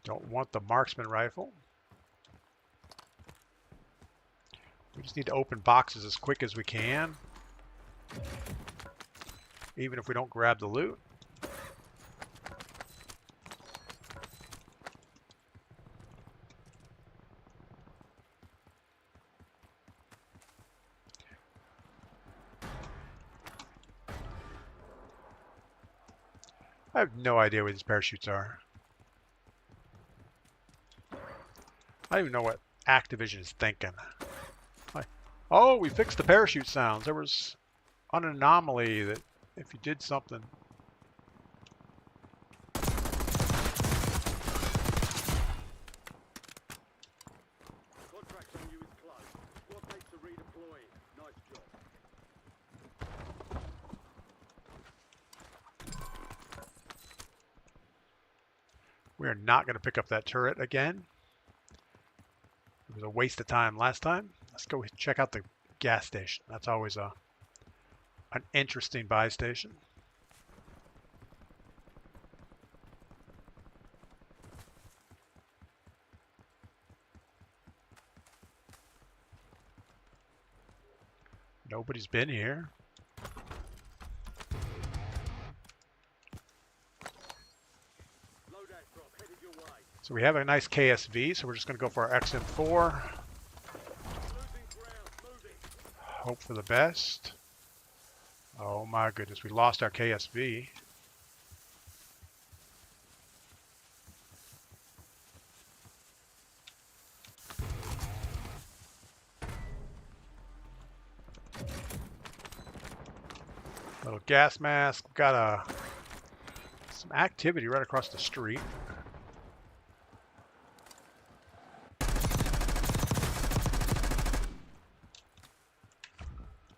Don't want the marksman rifle. We just need to open boxes as quick as we can, even if we don't grab the loot. I have no idea where these parachutes are. I don't even know what Activision is thinking. Oh, we fixed the parachute sounds. There was an anomaly that if you did something. Contract on you is closed. Squad mates are redeploying. Nice job. We are not going to pick up that turret again. It was a waste of time last time. Let's go check out the gas station. That's always an interesting buy station. Nobody's been here. Loadout drop headed your way. So we have a nice KSV, so we're just going to go for our XM4. Losing ground. Moving. Hope for the best. Oh my goodness, we lost our KSV. Little gas mask. We've got some activity right across the street.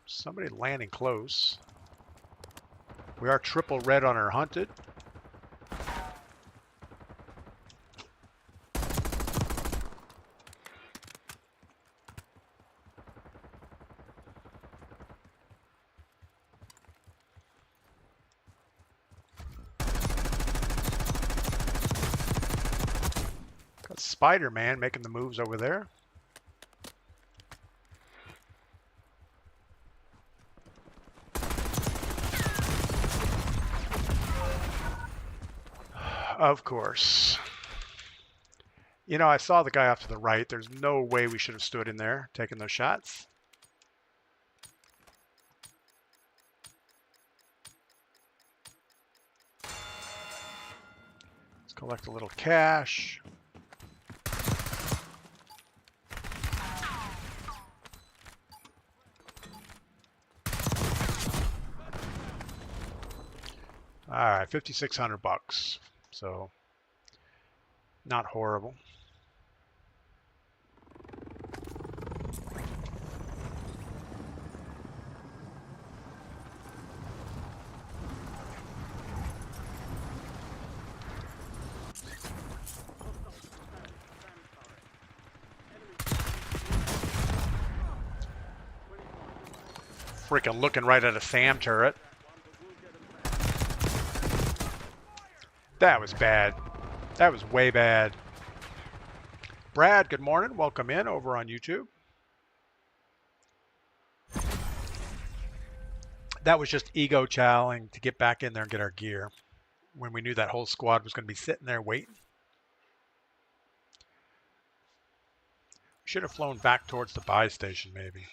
Somebody landing close. We are triple red on our hunted. Got Spider-Man making the moves over there. Of course. You know, I saw the guy off to the right. There's no way we should have stood in there taking those shots. Let's collect a little cash. All right, 5,600 bucks. So, not horrible. Freaking looking right at a SAM turret. That was bad. That was way bad. Brad, good morning. Welcome in over on YouTube. That was just ego chowing to get back in there and get our gear when we knew that whole squad was going to be sitting there waiting. We should have flown back towards the buy station maybe.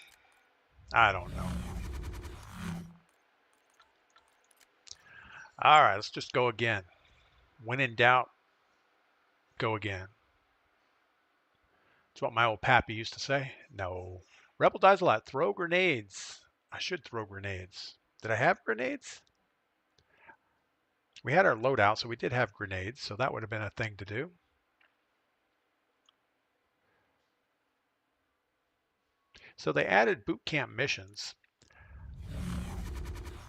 I don't know. All right, let's just go again. When in doubt, go again. That's what my old pappy used to say. No. Rebel dies a lot. Throw grenades. I should throw grenades. Did I have grenades? We had our loadout, so we did have grenades, so that would have been a thing to do. So they added boot camp missions.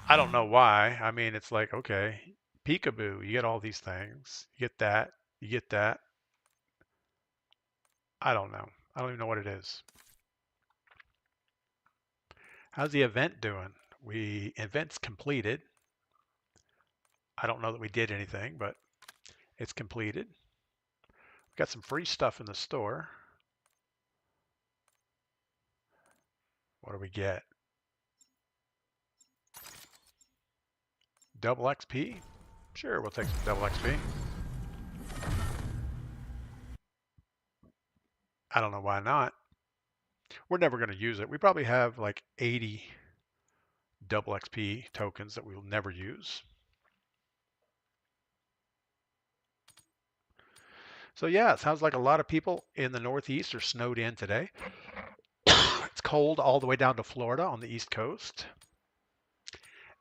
I don't know why. I mean, it's like, okay, peekaboo, you get all these things. You get that. You get that. I don't know. I don't even know what it is. How's the event doing? Event's completed. I don't know that we did anything, but it's completed. Got some free stuff in the store. What do we get? Double XP? Sure, we'll take some double XP. I don't know why not. We're never going to use it. We probably have like 80 double XP tokens that we'll never use. So yeah, it sounds like a lot of people in the Northeast are snowed in today. It's cold all the way down to Florida on the East Coast.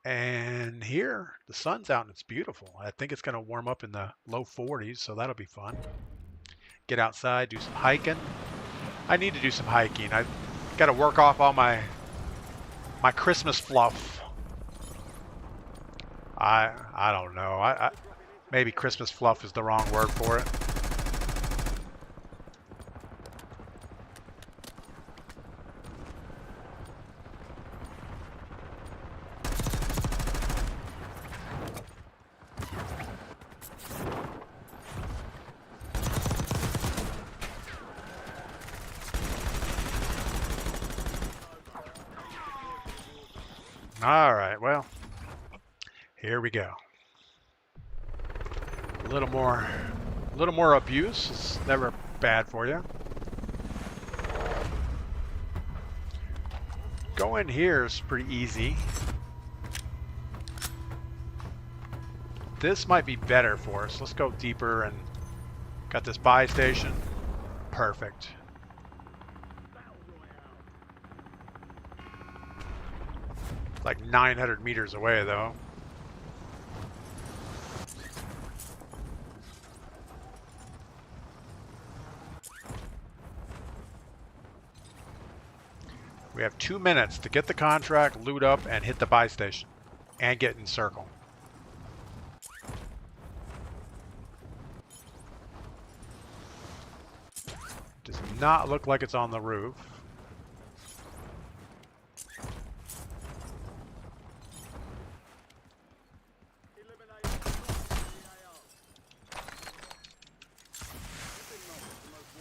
And here, the sun's out and it's beautiful. I think it's going to warm up in the low 40s, so that'll be fun. Get outside, do some hiking. I need to do some hiking. I've got to work off all my Christmas fluff. I don't know. Maybe Christmas fluff is the wrong word for it. All right, well, here we go. A little more abuse is never bad for you. Going here is pretty easy. This might be better for us. Let's go deeper and got this buy station. Perfect. Like 900 meters away though. We have 2 minutes to get the contract, loot up, and hit the buy station. And get in circle. Does not look like it's on the roof.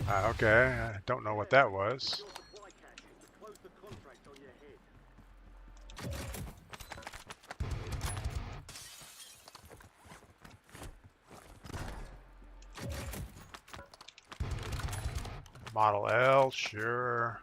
Okay, I don't know what that was. Model L, sure.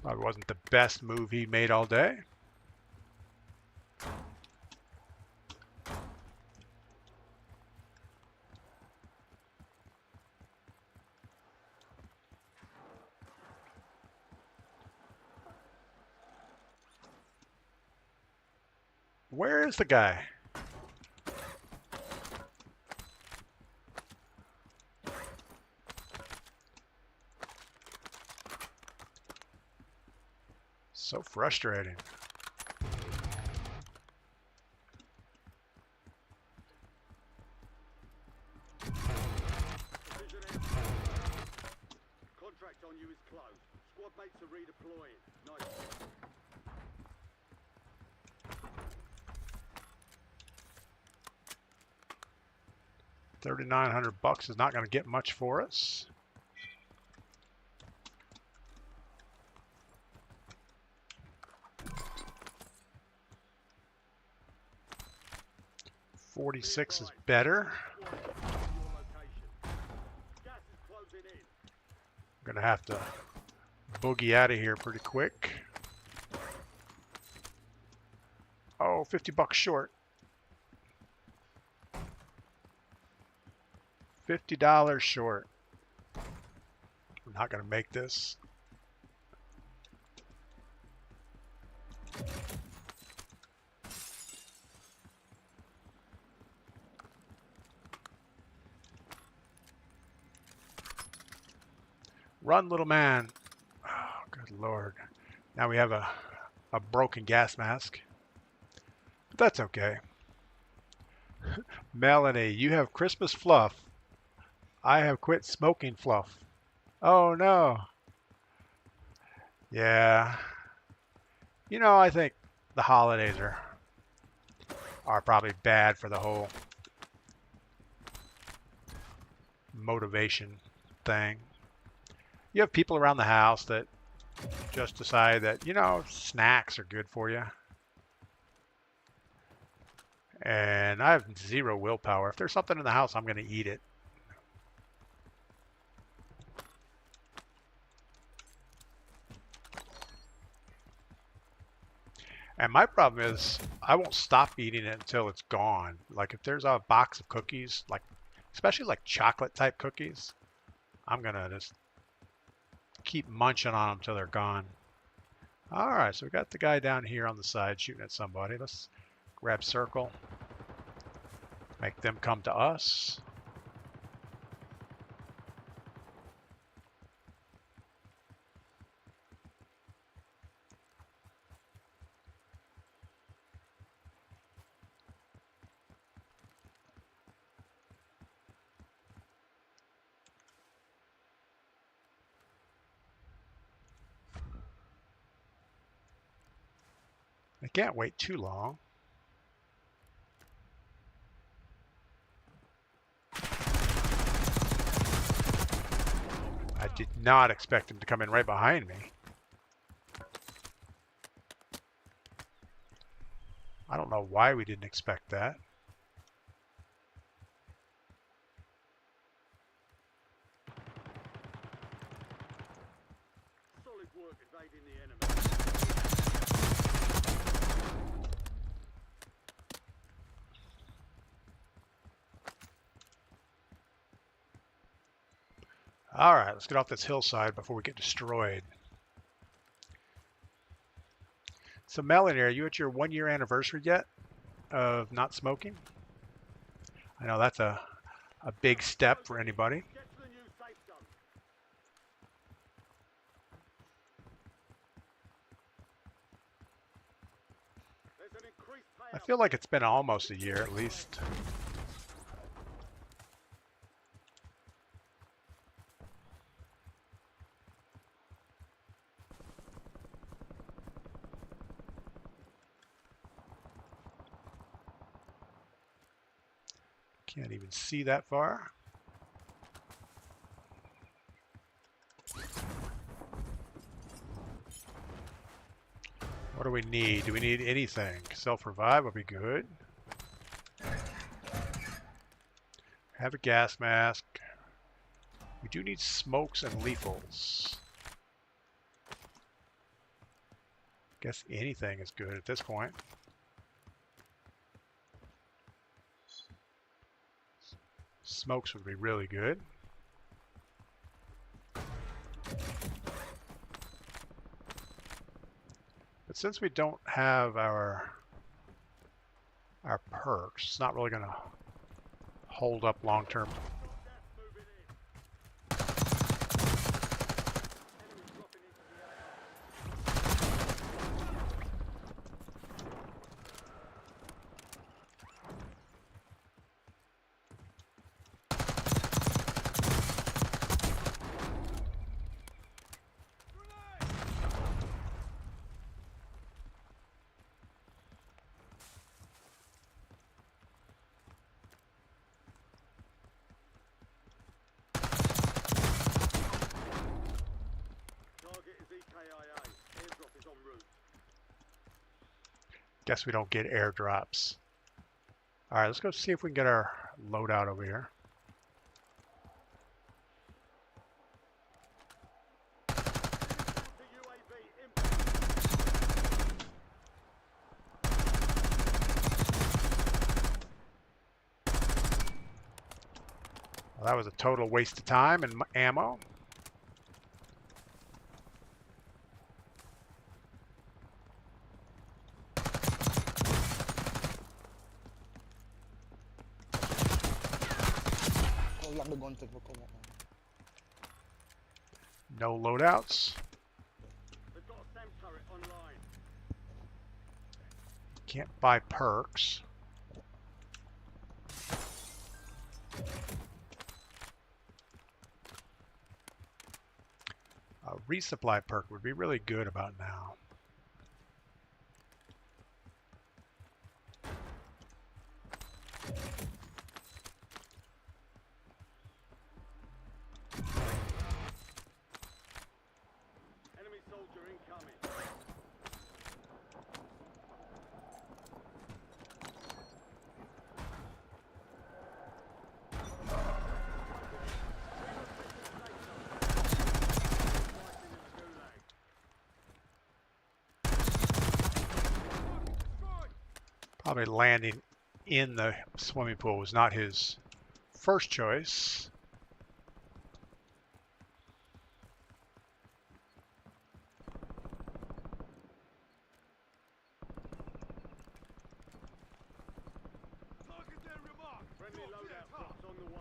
Probably wasn't the best move he made all day. Where is the guy? So frustrating. Contract on you is closed. Squad mates are redeploying. Nice. $3,900 is not going to get much for us. $46 is better. I'm gonna have to boogie out of here pretty quick. Oh, $50 short. $50 short. We're not gonna make this. Run, little man. Oh, good Lord. Now we have a broken gas mask. But that's okay. Melanie, you have Christmas fluff. I have quit smoking fluff. Oh no. Yeah. You know, I think the holidays are probably bad for the whole motivation thing. You have people around the house that just decide that, you know, snacks are good for you. And I have zero willpower. If there's something in the house, I'm going to eat it. And my problem is I won't stop eating it until it's gone. Like if there's a box of cookies, like especially like chocolate type cookies, I'm going to just keep munching on them till they're gone. All right, so we got the guy down here on the side shooting at somebody. Let's grab circle. Make them come to us. I can't wait too long. I did not expect him to come in right behind me. I don't know why we didn't expect that. Solid work evading the enemy. All right, let's get off this hillside before we get destroyed. So Melanie, are you at your 1-year anniversary yet of not smoking? I know that's a big step for anybody. Get to the new safe zone. There's an increased I payout. feel like it's been almost a year at least. Can't even see that far. What do we need? Do we need anything? Self-revive would be good. Have a gas mask. We do need smokes and lethals. Guess anything is good at this point. Smokes would be really good. But since we don't have our perks, it's not really going to hold up long term. Gas moving in. Enemy dropping into the AO. Target is EKIA. Airdrop is en route. Guess we don't get airdrops. All right, let's go see if we can get our loadout over here. To UAV inbound. Well, that was a total waste of time and ammo. No loadouts. They've got a SAM turret online. Can't buy perks. A resupply perk would be really good about now. Enemy soldier incoming. Probably landing in the swimming pool was not his first choice. Friendly loadout drops on the way.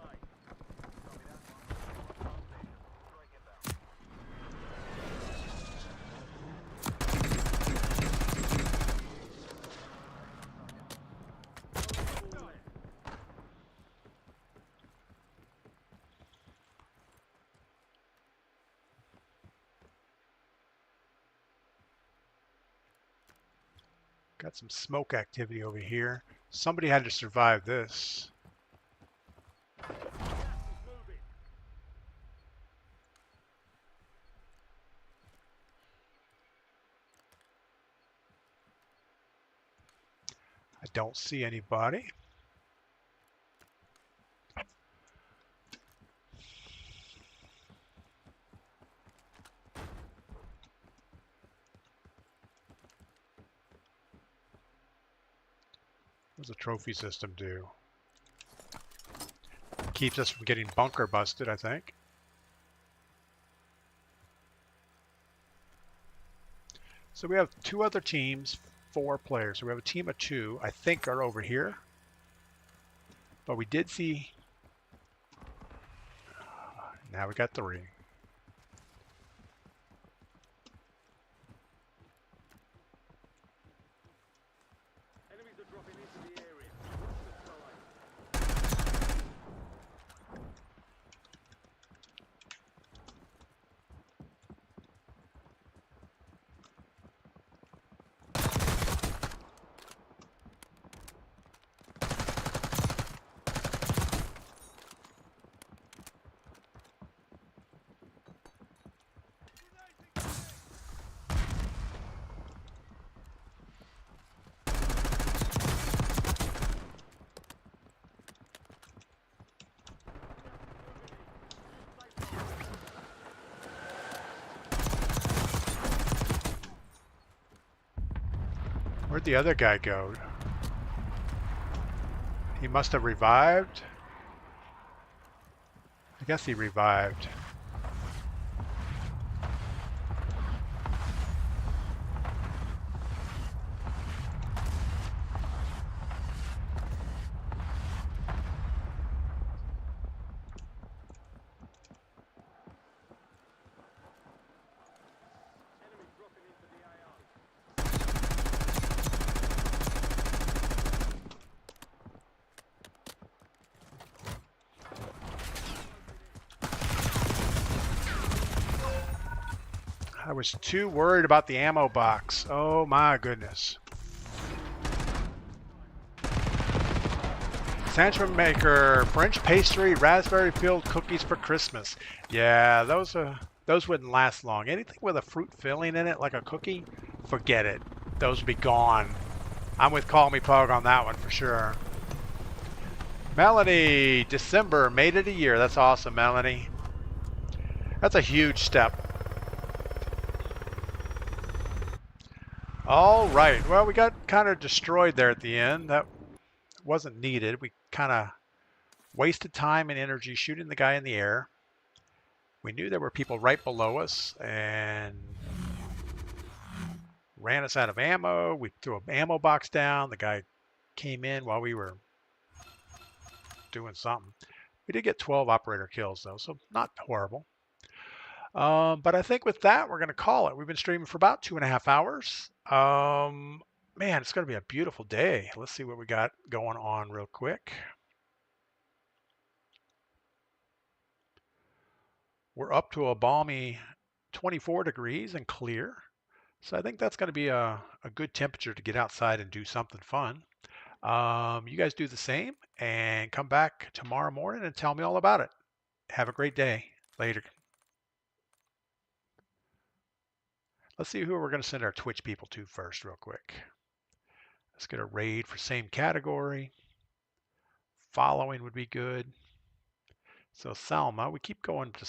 Got some smoke activity over here. Somebody had to survive this. Gas is moving. I don't see anybody. What does the trophy system do? Keeps us from getting bunker busted, I think. So we have two other teams, 4 players. So we have a team of 2, I think are over here. But we did see, now we got 3. Enemies are dropping into the area. Watch the sky. Where'd the other guy go? He must have revived. I guess he revived. Enemy dropping into the AO. I was too worried about the ammo box. Oh my goodness. Tantrum maker, French pastry, raspberry filled cookies for Christmas. Yeah, those wouldn't last long. Anything with a fruit filling in it, like a cookie, forget it. Those would be gone. I'm with Call Me Pug on that one for sure. Melanie, December, made it a year. That's awesome, Melanie. That's a huge step. All right. Well, we got kind of destroyed there at the end. That wasn't needed. We kind of wasted time and energy shooting the guy in the air. We knew there were people right below us and ran us out of ammo. We threw an ammo box down. The guy came in while we were doing something. We did get 12 operator kills though, so not horrible. But I think with that, we're going to call it. We've been streaming for about 2.5 hours. Man, it's going to be a beautiful day. Let's see what we got going on real quick. we're up to a balmy 24 degrees and clear. So I think that's going to be a good temperature to get outside and do something fun. You guys do the same and come back tomorrow morning and tell me all about it. Have a great day. Later. Let's see who we're going to send our Twitch people to first real quick. Let's get a raid for same category. Following would be good. So Salma, we keep going to